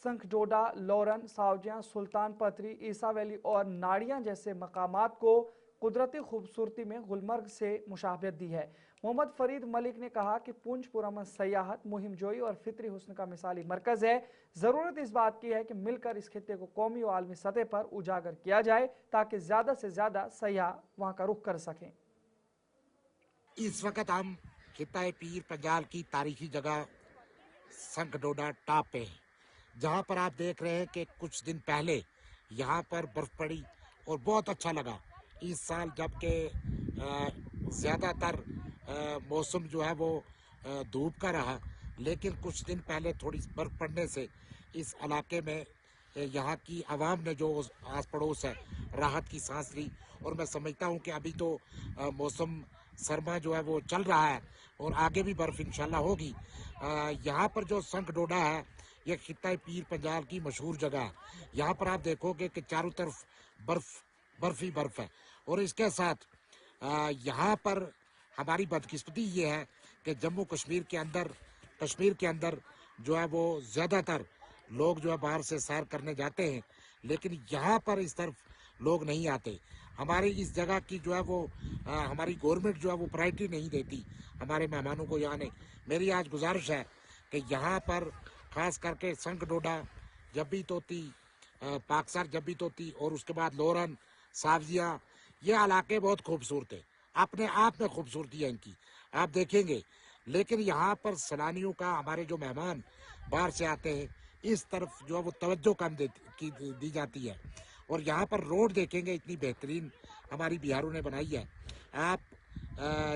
संखडोडा, लोरन, सावजियाँ, सुल्तान पथरी, ईसा वैली और नाड़ियाँ जैसे मकामात को कुदरती खूबसूरती में गुलमर्ग से मुशाबहत दी है। मोहम्मद फरीद मलिक ने कहा कि पुंछ पुरअमन सयाहत, मुहिम जोई और फितरी हुस्न का मिसाली मरकज़ है। ज़रूरत इस बात की है कि मिलकर इस खित्ते को कौमी और आलमी सतह पर उजागर किया जाए ताकि ज़्यादा से ज़्यादा सयाह वहाँ का रुख कर सकें। इस वक्त हम खित्ता पीर पंजाल की तारीखी जगह संखडोडा टॉप पे हैं, जहाँ पर आप देख रहे हैं कि कुछ दिन पहले यहाँ पर बर्फ पड़ी और बहुत अच्छा लगा। इस साल जबकि ज़्यादातर मौसम जो है वो धूप का रहा, लेकिन कुछ दिन पहले थोड़ी बर्फ पड़ने से इस इलाके में यहाँ की आवाम ने जो आस पड़ोस है राहत की सांस ली। और मैं समझता हूँ कि अभी तो मौसम सरमा जो है वो चल रहा है और आगे भी बर्फ़ इंशाल्लाह होगी। यहाँ पर जो संखडोडा है ये खित्ता पीर पंजाल की मशहूर जगह है। यहाँ पर आप देखोगे कि चारों तरफ बर्फ़ ही बर्फ़ है। और इसके साथ यहाँ पर हमारी बदकिस्मती ये है कि जम्मू कश्मीर के अंदर जो है वो ज़्यादातर लोग जो है बाहर से सैर करने जाते हैं, लेकिन यहाँ पर इस तरफ लोग नहीं आते। हमारी इस जगह की जो है वो हमारी गवर्नमेंट जो है वो प्रायोरिटी नहीं देती हमारे मेहमानों को यहाँ नहीं। मेरी आज गुजारिश है कि यहाँ पर ख़ास करके संखडोडा, जब्बी तोती, पाकसर जब्बी तोती और उसके बाद लोरन सावजिया, ये इलाके बहुत खूबसूरत है, अपने आप में खूबसूरती है इनकी, आप देखेंगे। लेकिन यहाँ पर सैलानियों का, हमारे जो मेहमान बाहर से आते हैं, इस तरफ जो है वो तवज्जो कम दी जाती है। और यहाँ पर रोड देखेंगे इतनी बेहतरीन हमारी बिहारों ने बनाई है। आप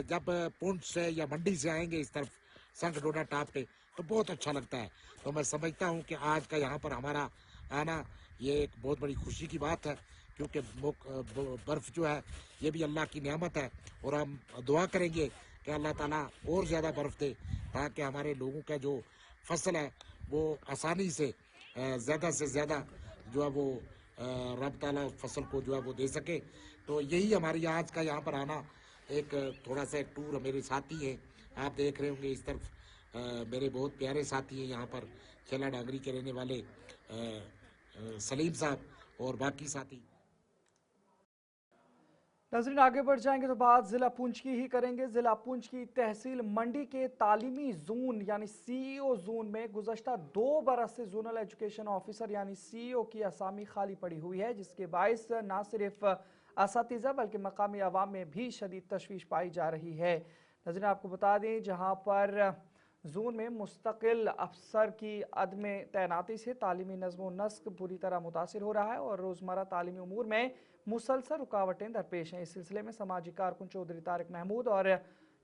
जब पुंछ से या मंडी से आएंगे इस तरफ संगडोडा टाप पे तो बहुत अच्छा लगता है। तो मैं समझता हूँ कि आज का यहाँ पर हमारा आना ये एक बहुत बड़ी खुशी की बात है, क्योंकि बर्फ़ जो है ये भी अल्लाह की नेमत है। और हम दुआ करेंगे कि अल्लाह ताला और ज़्यादा बर्फ़ दे, ताकि हमारे लोगों का जो फसल है वो आसानी से ज़्यादा से ज़्यादा जो है वो रब ताला फसल को जो है वो दे सके। तो यही हमारी आज का यहाँ पर आना एक थोड़ा सा एक टूर। मेरे साथी हैं, आप देख रहे होंगे इस तरफ मेरे बहुत प्यारे साथी हैं यहाँ पर, खेला डांगरी के रहने वाले सलीम साहब और बाकी साथी। नाज़रीन आगे बढ़ जाएंगे तो बात जिला पुंछ की ही करेंगे। जिला पुंछ की तहसील मंडी के तालीमी जोन यानी सीईओ जोन में गुज़श्ता 2 बरस से जोनल एजुकेशन ऑफिसर यानी सीईओ की असामी खाली पड़ी हुई है, जिसके बायस न सिर्फ असातिज़ा बल्कि मकामी अवाम में भी शदीद तशवीश पाई जा रही है। नाज़रीन आपको बता दें, जहाँ पर जोन में मुस्तकिल अफसर की अदम तैनाती से तालीमी नज़्म व नस्क बुरी तरह मुतासिर हो रहा है और रोज़मर्रा तालीमी उमूर में मुसलसल रुकावटें दरपेश हैं। इस सिलसिले में समाजी कारकुन चौधरी तारिक महमूद और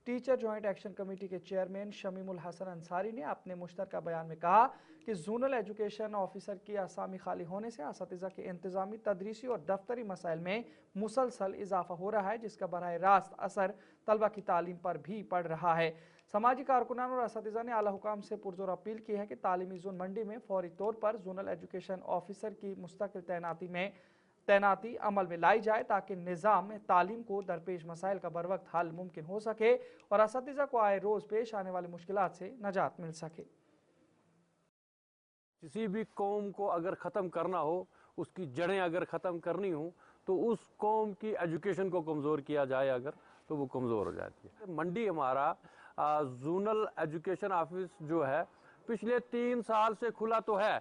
टीचर जॉइंट एक्शन कमेटी के चेयरमैन शमीमुल हसन अंसारी ने अपने मुश्तरका बयान में कहा कि जोनल एजुकेशन ऑफिसर की असामी खाली होने से असातिज़ा के इंतज़ामी, तदरीसी और दफ्तरी मसाइल में मुसलसल इजाफा हो रहा है, जिसका बराह रास्त असर तलबा की तालीम पर भी पड़ रहा है। समाजी कारकुनान और असातिज़ा ने आला हुकाम से पुरजोर अपील की है कि तालीमी जोन मंडी में फौरी तौर पर जोनल एजुकेशन ऑफिसर की मुस्तकिल तैनाती अमल में लाई जाए, ताकि निज़ाम तालीम को दरपेश मसाइल का बर वक्त हल मुमकिन हो सके और असातिज़ा को आए रोज़ पेश आने वाली मुश्किलात से निजात मिल सके। किसी भी कौम को अगर ख़त्म करना हो, उसकी जड़ें अगर ख़त्म करनी हो, तो उस कौम की एजुकेशन को कमज़ोर किया जाए अगर, तो वो कमज़ोर हो जाती है। मंडी हमारा जोनल एजुकेशन ऑफिस जो है पिछले 3 साल से खुला तो है,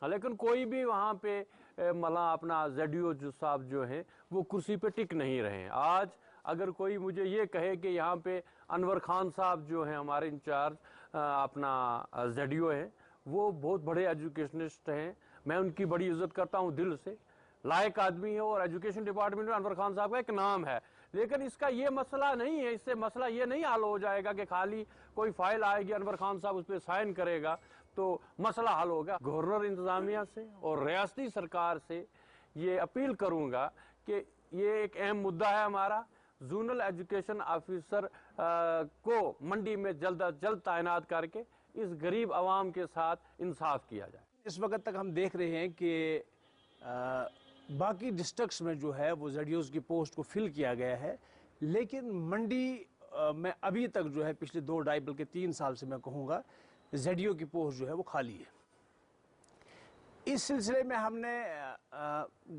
लेकिन कोई भी वहाँ पे मतलब अपना ZDO जो साहब जो हैं वो कुर्सी पे टिक नहीं रहे हैं। आज अगर कोई मुझे ये कहे कि यहाँ पे अनवर खान साहब जो हैं हमारे इंचार्ज अपना ZDO हैं, वो बहुत बड़े एजुकेशनिस्ट हैं, मैं उनकी बड़ी इज्जत करता हूँ दिल से, लायक आदमी है और एजुकेशन डिपार्टमेंट में अनवर खान साहब का एक नाम है। लेकिन इसका ये मसला नहीं है, इससे मसला ये नहीं हल हो जाएगा कि खाली कोई फाइल आएगी, अनवर खान साहब उस पर साइन करेगा तो मसला हल होगा। गवर्नर इंतज़ामिया से और रियासती सरकार से ये अपील करूँगा कि ये एक अहम मुद्दा है हमारा, जोनल एजुकेशन ऑफिसर को मंडी में जल्द अज जल्द तैनात करके इस गरीब आवाम के साथ इंसाफ किया जाए। इस वक्त तक हम देख रहे हैं कि बाकी डिस्ट्रिक्ट्स में जो है वो ZDOs की पोस्ट को फिल किया गया है, लेकिन मंडी में अभी तक जो है पिछले 2-2.5 बल्कि 3 साल से मैं कहूँगा ZDO की पोस्ट जो है वो खाली है। इस सिलसिले में हमने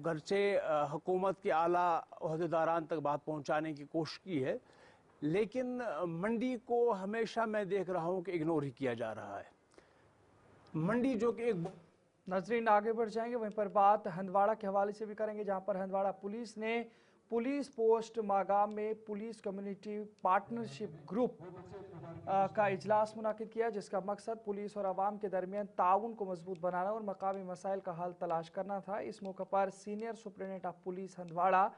घर से हुकूमत के आला ओहदेदारान तक बात पहुँचाने की कोशिश की है, लेकिन मंडी को हमेशा मैं देख रहा हूँ कि इग्नोर ही किया जा रहा है। मंडी जो कि एक नाज़रीन आगे बढ़ जाएंगे, वहीं पर बात हंदवाड़ा के हवाले से भी करेंगे, जहां पर हंदवाड़ा पुलिस ने पुलिस पोस्ट मागाम में पुलिस कम्युनिटी पार्टनरशिप ग्रुप का इजलास मुनाकिद किया, जिसका मकसद पुलिस और आवाम के दरमियान ताउन को मजबूत बनाना और मकामी मसाइल का हल तलाश करना था। इस मौके पर senior superintendent of police Handwara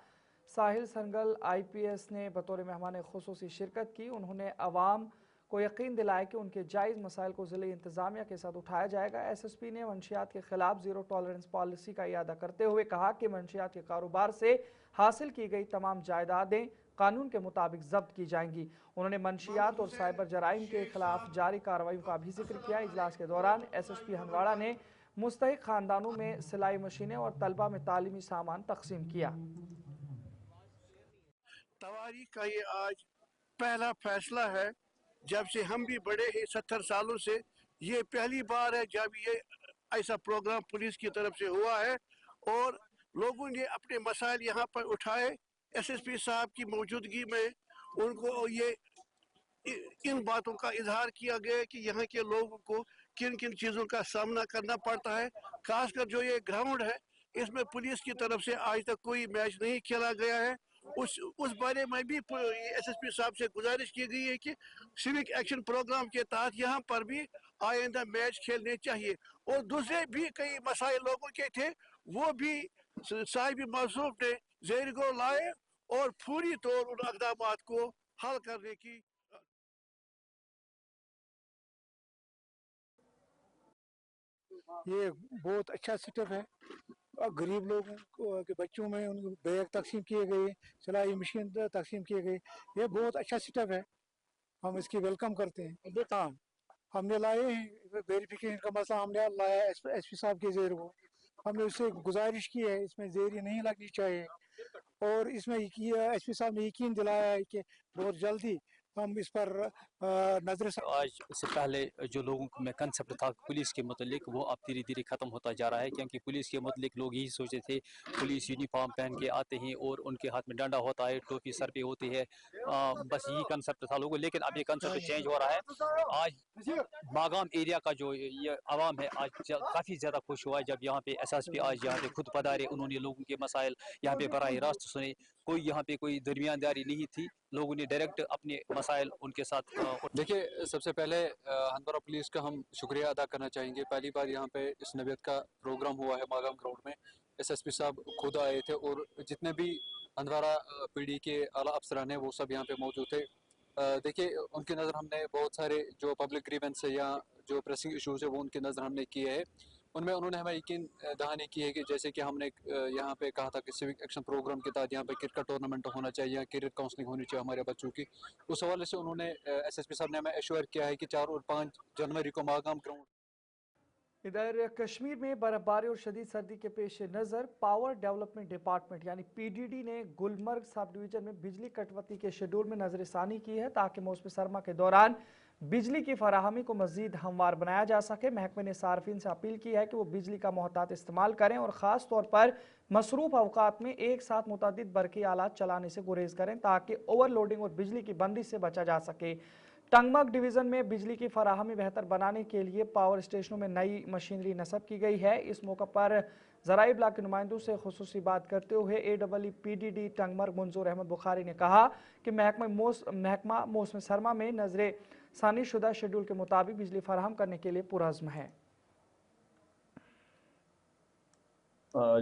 Sahil Sangal IPS ने बतौर मेहमान खुसूसी शिरकत की। उन्होंने आवाम को यकीन दिलाया कि उनके जायज़ मसाइल को ज़िले इंतज़ामिया के साथ उठाया जाएगा। SSP ने मंशियात के खिलाफ ज़ीरो टॉलरेंस पॉलिसी का इयादा करते हुए कहा कि मंशियात के कारोबार से हासिल की गई तमाम जायदादें कानून के मुताबिक जब्त की जाएंगी। उन्होंने मंशियात और साइबर जराइम के खिलाफ जारी कार्रवाई का भी जिक्र किया। इजलास के दौरान SSP हंदवाड़ा ने मुस्तहिक खानदानों में सिलाई मशीनें और तलबा में तालीमी सामान तकसीम किया। तवारीख का ये आज पहला फैसला है, जब से हम भी बड़े हैं 70 सालों से ये पहली बार है जब ये ऐसा प्रोग्राम पुलिस की तरफ से हुआ है और लोगों ने अपने मसाइल यहाँ पर उठाए। SSP साहब की मौजूदगी में उनको ये इन बातों का इजहार किया गया कि यहाँ के लोगों को किन किन चीज़ों का सामना करना पड़ता है। खासकर जो ये ग्राउंड है इसमें पुलिस की तरफ से आज तक कोई मैच नहीं खेला गया है। उस बारे में भी एसएसपी साहब से गुजारिश की गई है कि सिविक एक्शन प्रोग्राम के तहत यहाँ पर भी आइंदा मैच खेलने चाहिए। और दूसरे भी कई मसाइल लोगों के थे, वो भी साहिब मौसूफ ने ज़ेर गौर लाए और पूरी तौर उन अक़दामात को हल करने की। ये बहुत अच्छा स्टेप है। गरीब लोगों के बच्चों में उनको बैग तकसीम किए गए, सिलाई मशीन तकसीम किए गए, ये बहुत अच्छा स्टेप है। हम इसकी वेलकम करते हैं। हाँ, हमने लाए हैं वेरिफिकेशन का मसला, हमने लाया एसपी साहब के ज़ेर को। हमने उससे गुजारिश की है इसमें ज़ेरी नहीं लगनी चाहिए, और इसमें एसपी साहब ने यकीन दिलाया है कि बहुत जल्दी हम इस पर नजर। आज से पहले जो लोगों में कंसेप्ट था पुलिस के मुतलिक, वो अब धीरे धीरे ख़त्म होता जा रहा है, क्योंकि पुलिस के मुतलिक लोग यही सोचते थे पुलिस यूनिफॉर्म पहन के आते हैं और उनके हाथ में डंडा होता है, टोपी सर पे होती है, बस यही कंसेप्ट था लोगों। लेकिन अब ये कंसेप्ट चेंज हो रहा है। आज मागाम एरिया का जो ये आवाम है आज काफ़ी ज़्यादा खुश हुआ है जब यहाँ पे एसएसपी आज यहाँ पे खुद पधारे, उन्होंने लोगों के मसाइल यहाँ पे बराह रास्त सुने। कोई यहाँ पे कोई दरमियानदारी नहीं थी, लोगों ने डायरेक्ट अपने मसाइल उनके साथ। देखिए, सबसे पहले हंदवारा पुलिस का हम शुक्रिया अदा करना चाहेंगे। पहली बार यहाँ पे इस नवेद का प्रोग्राम हुआ है मागाम ग्राउंड में। एसएसपी साहब खुद आए थे और जितने भी हंदवारा पीडी के आला अफसरान हैं वो सब यहाँ पे मौजूद थे। देखिए, उनकी नज़र हमने बहुत सारे जो पब्लिक ग्रीवेंस है या जो प्रेसिंग इशूज़ है वो उनकी नज़र हमने किए हैं। उनमें उन्होंने हमें यकीन दहानी की है कि जैसे कि हमने यहाँ पे कहा था कि सिविक एक्शन प्रोग्राम के तहत यहाँ पे क्रिकेट टूर्नामेंट होना चाहिए या क्रिकेट काउंसलिंग होनी चाहिए हमारे बच्चों की। उस हवाले से उन्होंने एसएसपी साहब ने हमें एश्योर किया है कि 4 और 5 जनवरी को मागाम ग्राउंड। इधर कश्मीर में बर्फबारी और शदीद सर्दी के पेश नज़र पावर डेवलपमेंट डिपार्टमेंट यानी पीडीडी ने गुलमर्ग सब डिवीजन में बिजली कटौती के शेड्यूल में नजरसानी की है ताकि मौसम सरमा के दौरान बिजली की फराहमी को मजीद हमवार बनाया जा सके। महकमे ने सार्फिन से अपील की है कि वो बिजली का मोहतात इस्तेमाल करें और ख़ास तौर पर मसरूफ अवकात में एक साथ मुतअद्दिद बरक़ी आलात चलाने से गुरेज करें ताकि ओवरलोडिंग और बिजली की बंदिश से बचा जा सके। टंगमग डिवीज़न में बिजली की फराहमी बेहतर बनाने के लिए पावर स्टेशनों में नई मशीनरी नस्ब की गई है। इस मौके पर ज़राई ब्लॉक के नुमाइंदों से खुसूसी बात करते हुए AEE-PDD टंगमर्ग मंजूर अहमद बुखारी ने कहा कि महकमा मौसम सरमा में नजर सानी शुदा शेड्यूल के मुताबिक बिजली फराहम करने के लिए पुरज़्म है।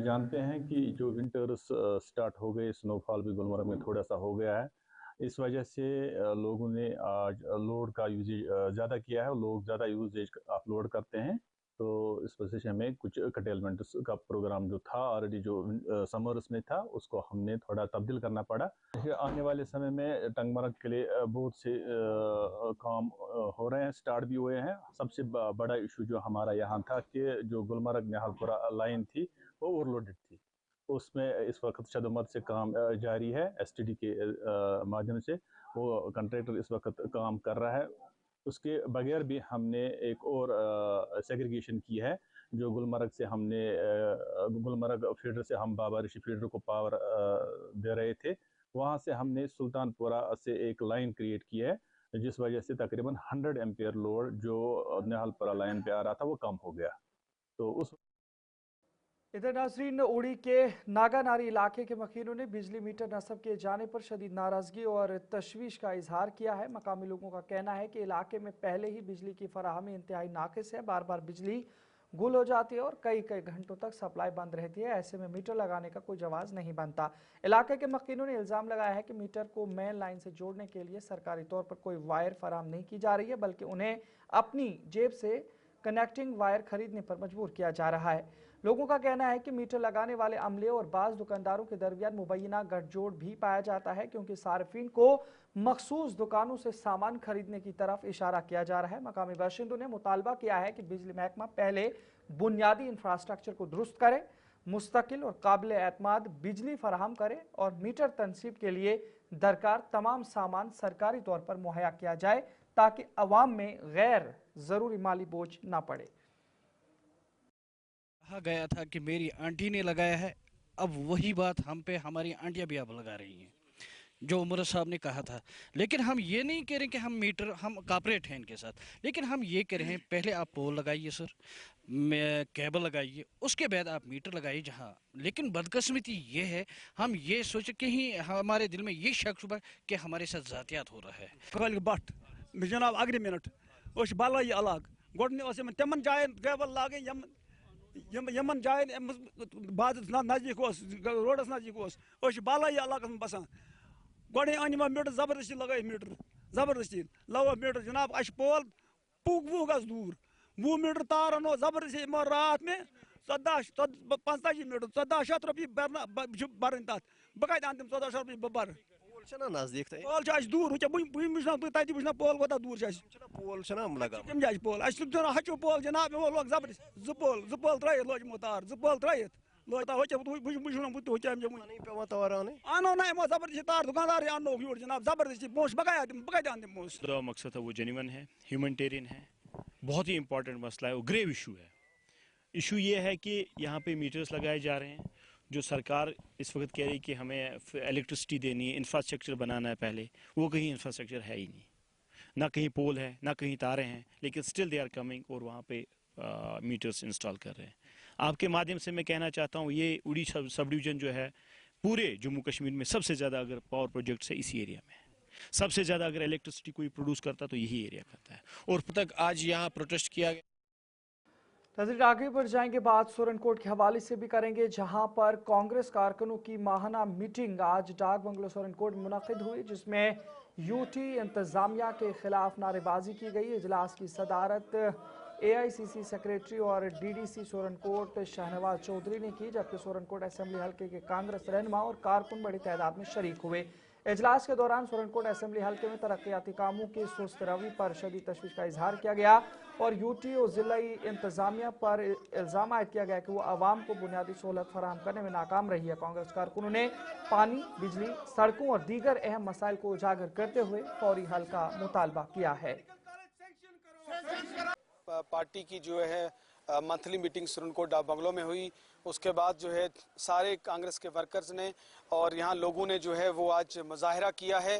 जानते हैं कि जो विंटर्स स्टार्ट हो गए, स्नोफॉल भी गुलमर्ग में थोड़ा सा हो गया है। इस वजह से लोगों ने आज लोड का यूजेज ज़्यादा किया है और लोग ज़्यादा यूजेज अपलोड करते हैं, तो इस वजह से हमें कुछ कटेलमेंट का प्रोग्राम जो था ऑलरेडी जो समर्स में था उसको हमने थोड़ा तब्दील करना पड़ा। आने वाले समय में टंगमर्ग के लिए बहुत से काम हो रहे हैं, स्टार्ट भी हुए हैं। सबसे बड़ा इशू जो हमारा यहाँ था कि जो गुलमर्ग निहालपुरा लाइन थी वो ओवरलोडेड थी, उसमें इस वक्त शदमत से काम जारी है। STD के माध्यम से वो कंट्रैक्टर इस वक्त काम कर रहा है। उसके बगैर भी हमने एक और सेग्रीगेशन की है जो गुलमर्ग से हमने गुलमर्ग फीडर से हम बाबा ऋषि फीडर को पावर दे रहे थे, वहाँ से हमने सुल्तानपुरा से एक लाइन क्रिएट की है जिस वजह से तकरीबन 100 एम्पियर लोड जो निहालपुरा लाइन पे आ रहा था वो कम हो गया। तो उस इधर नाजरीन उड़ी के नागानारी इलाके के मकीनों ने बिजली मीटर नस्ब किए जाने पर शदीद नाराजगी और तशवीश का इजहार किया है। मकामी लोगों का कहना है कि इलाके में पहले ही बिजली की फराहमी इंतहाई नाकिस है, बार बार बिजली गुल हो जाती है और कई कई घंटों तक सप्लाई बंद रहती है। ऐसे में मीटर लगाने का कोई जवाब नहीं बनता। इलाके के मकीनों ने इल्ज़ाम लगाया है कि मीटर को मेन लाइन से जोड़ने के लिए सरकारी तौर पर कोई वायर फराहम नहीं की जा रही है, बल्कि उन्हें अपनी जेब से कनेक्टिंग वायर खरीदने पर मजबूर किया जा रहा है। लोगों का कहना है कि मीटर लगाने वाले अमले और बाज़ दुकानदारों के दरमियान मुबैना गठजोड़ भी पाया जाता है, क्योंकि सार्फिन को मखसूस दुकानों से सामान खरीदने की तरफ इशारा किया जा रहा है। मकामी बाशिंदों ने मुतालबा किया है कि बिजली महकमा पहले बुनियादी इंफ्रास्ट्रक्चर को दुरुस्त करे, मुस्तकिल और काबिल एतमाद बिजली फराहम करे और मीटर तनसीब के लिए दरकार तमाम सामान सरकारी तौर पर मुहैया किया जाए ताकि अवाम में गैर ज़रूरी माली बोझ ना पड़े। कहा गया था कि मेरी आंटी ने लगाया है, अब वही बात हम पे हमारी आंटियां भी अब लगा रही हैं, जो उमर साहब ने कहा था। लेकिन हम ये नहीं कह रहे कि हम मीटर हम कॉपरेट हैं इनके साथ, लेकिन हम ये कह रहे हैं पहले आप पोल लगाइए सर, केबल लगाइए, उसके बाद आप मीटर लगाइए जहाँ। लेकिन बदकिस्मती ये है, हम ये सोच के ही हमारे दिल में ये शक हुआ कि हमारे साथ जातियात हो रहा है। बट जनाब अग्रीमेंट बल अलग गोड तमन जायन केबल लागे यमन जायन बाद नजदीक रोडस नजदीक बल अलग बसान गोडे अन मीटर जबरदस्ती लगे मीटर जबरदस्ती लगो मीटर जनाब अ पोल पुग गज दूर 20 मीटर तार अनो जबरदस्ती रात में 85 मीटर 1400 रुपये बरन तथ बह कत अन 1400 रुपये बर नजदीक पोल दूर वुचना तक वुचना पोल कोता दूर पोल तम जाए पोल हचो पोल जनाब लोग जबरदस्त जो पोल त्रत लोजमो तार जो पोल त्रत अनो ना जबरदस्ती तार दुकानदार अनो यूर जनाब जबरदस्ती पोस्ट बकाया अन पोस्ट मकसद है वो जेन्युइन है, ह्यूमैनिटेरियन है, बहुत ही इंपॉर्टेंट मसला है, वो ग्रेव इशू है। इशू ये है कि यहाँ पे मीटर्स लगाए जा रहे हैं, जो सरकार इस वक्त कह रही है कि हमें इलेक्ट्रिसिटी देनी है, इंफ्रास्ट्रक्चर बनाना है, पहले वो कहीं इंफ्रास्ट्रक्चर है ही नहीं, ना कहीं पोल है ना कहीं तारें हैं, लेकिन स्टिल दे आर कमिंग और वहाँ पे मीटर्स इंस्टॉल कर रहे हैं। आपके माध्यम से मैं कहना चाहता हूँ, ये उड़ी सब डिवीज़न जो है पूरे जम्मू कश्मीर में सबसे ज़्यादा अगर पावर प्रोजेक्ट्स है इसी एरिया में, सबसे ज़्यादा अगर इलेक्ट्रिसिटी कोई प्रोड्यूस करता तो यही एरिया करता है। और तक आज यहाँ प्रोटेस्ट किया गया। नजर आगे बढ़ जाएंगे, बात सोरनकोट के हवाले से भी करेंगे, जहां पर कांग्रेस कारकुनों की माहाना मीटिंग आज डाक बंगलो सोरनकोट में मुनक़िद हुई, जिसमें यूटी इंतजामिया के खिलाफ नारेबाजी की गई। इजलास की सदारत AICC सेक्रेटरी और DDC सोरनकोट शाहनवाज चौधरी ने की, जबकि सोरनकोट असेंबली हल्के के कांग्रेस रहनुमा और कारकुन बड़ी तादाद में शरीक हुए। इजलास के दौरान सोरनकोट असेंबली हल्के में तरक्याती कामों की सुस्त रवि पर शदीद तशवीश का इजहार किया गया और यूटी और जिलाई इंतजामिया पर इल्ज़ाम आयद किया गया कि वो आवाम को बुनियादी सहूलत फराहम करने में नाकाम रही है। कांग्रेस कारकुनों ने पानी, बिजली, सड़कों और दीगर अहम मसाइल को उजागर करते हुए फौरी हल का मुतालबा किया है। पार्टी की जो है मंथली मीटिंग सोरनकोट डाक बंगलो में हुई, उसके बाद जो है सारे कांग्रेस के वर्कर्स ने और यहाँ लोगों ने जो है वो आज मुजाहरा किया है।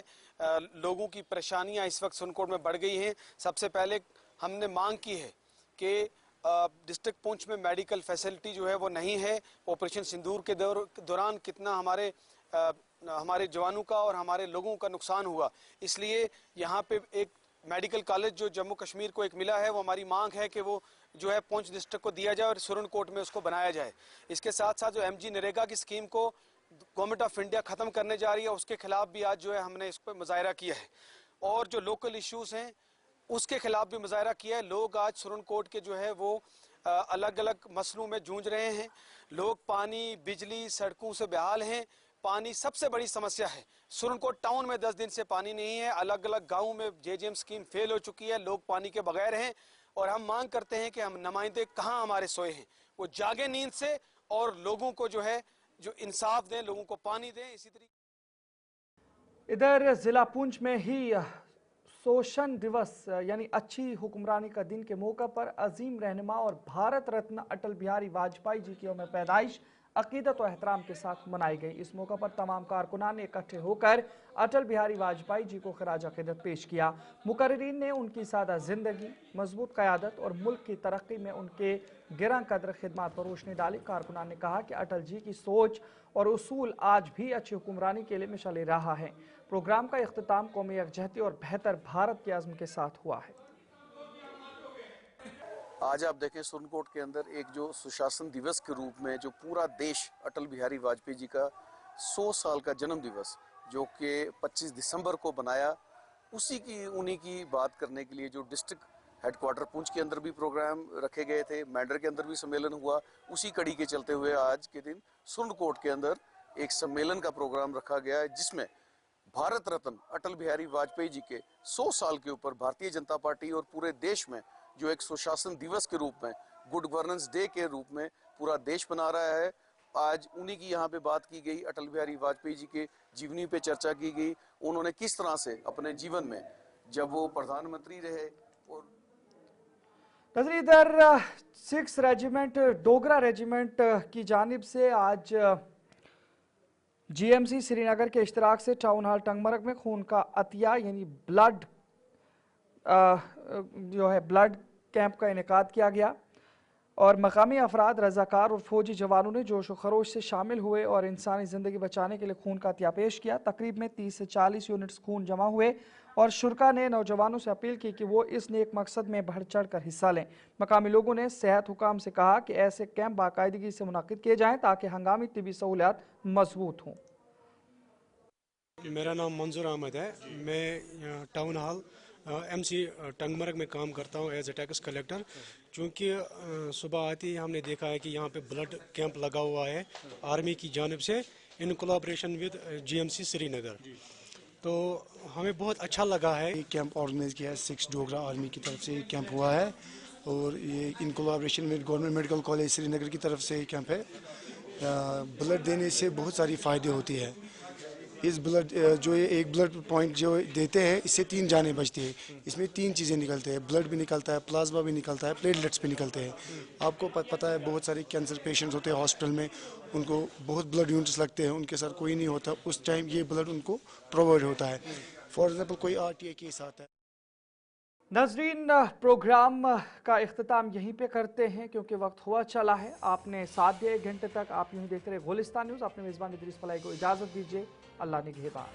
लोगों की परेशानियाँ इस वक्त सोरनकोट में बढ़ गई हैं। सबसे पहले हमने मांग की है कि डिस्ट्रिक्ट पुंछ में मेडिकल फैसिलिटी जो है वो नहीं है। ऑपरेशन सिंदूर के दौरान कितना हमारे जवानों का और हमारे लोगों का नुकसान हुआ, इसलिए यहाँ पे एक मेडिकल कॉलेज जो जम्मू कश्मीर को एक मिला है, वो हमारी मांग है कि वो जो है पुंछ डिस्ट्रिक्ट को दिया जाए और सोरनकोट में उसको बनाया जाए। इसके साथ साथ जो MG नरेगा की स्कीम को गवर्नमेंट ऑफ इंडिया ख़त्म करने जा रही है, उसके खिलाफ भी आज जो है हमने इस पर मुजाहरा किया है और जो लोकल इश्यूज़ हैं उसके खिलाफ भी मुजाहरा किया है। लोग आज सोरनकोट के जो है वो अलग अलग मसलों में जूझ रहे हैं। लोग पानी, बिजली, सड़कों से बेहाल हैं। पानी सबसे बड़ी समस्या है। सोरनकोट टाउन में 10 दिन से पानी नहीं है। अलग अलग गाँव में JJM स्कीम फेल हो चुकी है, लोग पानी के बगैर हैं और हम मांग करते हैं कि हम नुमाइंदे कहाँ हमारे सोए हैं, वो जागे नींद से और लोगों को जो है जो इंसाफ दें, लोगों को पानी दें। इसी तरीके इधर जिला पुंछ में ही शोषण दिवस यानी अच्छी हुक्मरानी का दिन के मौका पर अजीम रहनुमा और भारत रत्न अटल बिहारी वाजपेयी जी की यौम पैदाइश अकीदत और एहतराम के साथ मनाई गई। इस मौका पर तमाम कारकुनान ने इकट्ठे होकर अटल बिहारी वाजपेयी जी को खराज अकीदत पेश किया। मुकर्रीरीन ने उनकी सादा जिंदगी, मजबूत क़यादत और मुल्क की तरक्की में उनके गिरां कदर खिदमात पर रोशनी डाली। कारकुनान ने कहा कि अटल जी की सोच और उसूल आज भी अच्छी हुक्मरानी के लिए मिसाल रहा है। प्रोग्राम का इख्तिताम कौमी यकजहती और बेहतर भारत के आज़म के साथ हुआ है। आज आप देखें सोरनकोट के अंदर एक जो सुशासन दिवस के रूप में जो पूरा देश अटल बिहारी वाजपेयी जी का 100 साल का जन्म दिवस जो कि 25 दिसंबर को बनाया, उन्हीं की बात करने के लिए जो डिस्ट्रिक्ट हेडक्वार्टर पुंछ के अंदर भी प्रोग्राम रखे गए थे, मैंडर के अंदर भी सम्मेलन हुआ। उसी कड़ी के चलते हुए आज के दिन सोरनकोट के अंदर एक सम्मेलन का प्रोग्राम रखा गया है, जिसमें भारत रत्न अटल बिहारी वाजपेयी जी के 100 साल के ऊपर भारतीय जनता पार्टी और पूरे देश में जो एक सुशासन दिवस के रूप में, गुड गवर्नेंस डे के रूप में पूरा देश मना रहा है। आज उन्हीं की यहाँ पे बात की गई, अटल बिहारी वाजपेयी जी के जीवनी पे चर्चा की गई। उन्होंने किस तरह से अपने जीवन में जब वो प्रधानमंत्री रहे और इधर 6 रेजिमेंट डोगरा रेजिमेंट की जानिब से आज जीएमसी श्रीनगर के इश्तराक से टाउन हॉल टंगमरग में खून का अतिया यानी ब्लड ब्लड कैंप का इनेकाद किया गया और मकामी अफराद, रजाकार और फौजी जवानों ने जोश व खरोश से शामिल हुए और इंसानी ज़िंदगी बचाने के लिए खून का अतिया पेश किया। तकरीब में 30 से 40 यूनिट्स खून जमा हुए और शुरका ने नौजवानों से अपील की कि वो इस नेक मकसद में बढ़ चढ़ कर हिस्सा लें। मकामी लोगों ने सेहत हुकाम से कहा कि ऐसे कैंप बाकायदगी से मुनक्किद किए जाएँ ताकि हंगामी तिबी सहूलियात मजबूत हों। मेरा नाम मंजूर अहमद है। मैं टाउन हॉल एमसी टंगमरग में काम करता हूँ एज ए टैक्स कलेक्टर। चूँकि सुबह आते ही हमने देखा है कि यहाँ पे ब्लड कैंप लगा हुआ है आर्मी की जानिब से in collaboration with GMC Srinagar, तो हमें बहुत अच्छा लगा है। ये कैंप ऑर्गेनाइज किया है 6 डोगरा आर्मी की तरफ से ये कैंप हुआ है और ये इन कोलैबोरेशन में गवर्नमेंट मेडिकल कॉलेज श्रीनगर की तरफ से ये कैंप है। ब्लड देने से बहुत सारी फ़ायदे होती है। इस ब्लड जो ये एक ब्लड पॉइंट जो देते हैं इससे 3 जानें बचती है। इसमें 3 चीज़ें निकलते हैं, ब्लड भी निकलता है, प्लाज्मा भी निकलता है, प्लेटलेट्स भी निकलते हैं। आपको पता है बहुत सारे कैंसर पेशेंट्स होते हैं हॉस्पिटल में, उनको बहुत ब्लड यूनिट्स लगते हैं, उनके साथ कोई नहीं होता, उस टाइम ये ब्लड उनको प्रोवाइड होता है। फॉर एग्जाम्पल कोई RTA केस आता है। नाज़रीन, प्रोग्राम का इख्तिताम यहीं पे करते हैं क्योंकि वक्त हुआ चला है। आपने साथ दिया 1 घंटे तक, आप यूँ देखते रहे गुलिस्तान न्यूज़। अपने मेज़बान इदरीस फलाई को इजाज़त दीजिए। अल्लाह निगहबान।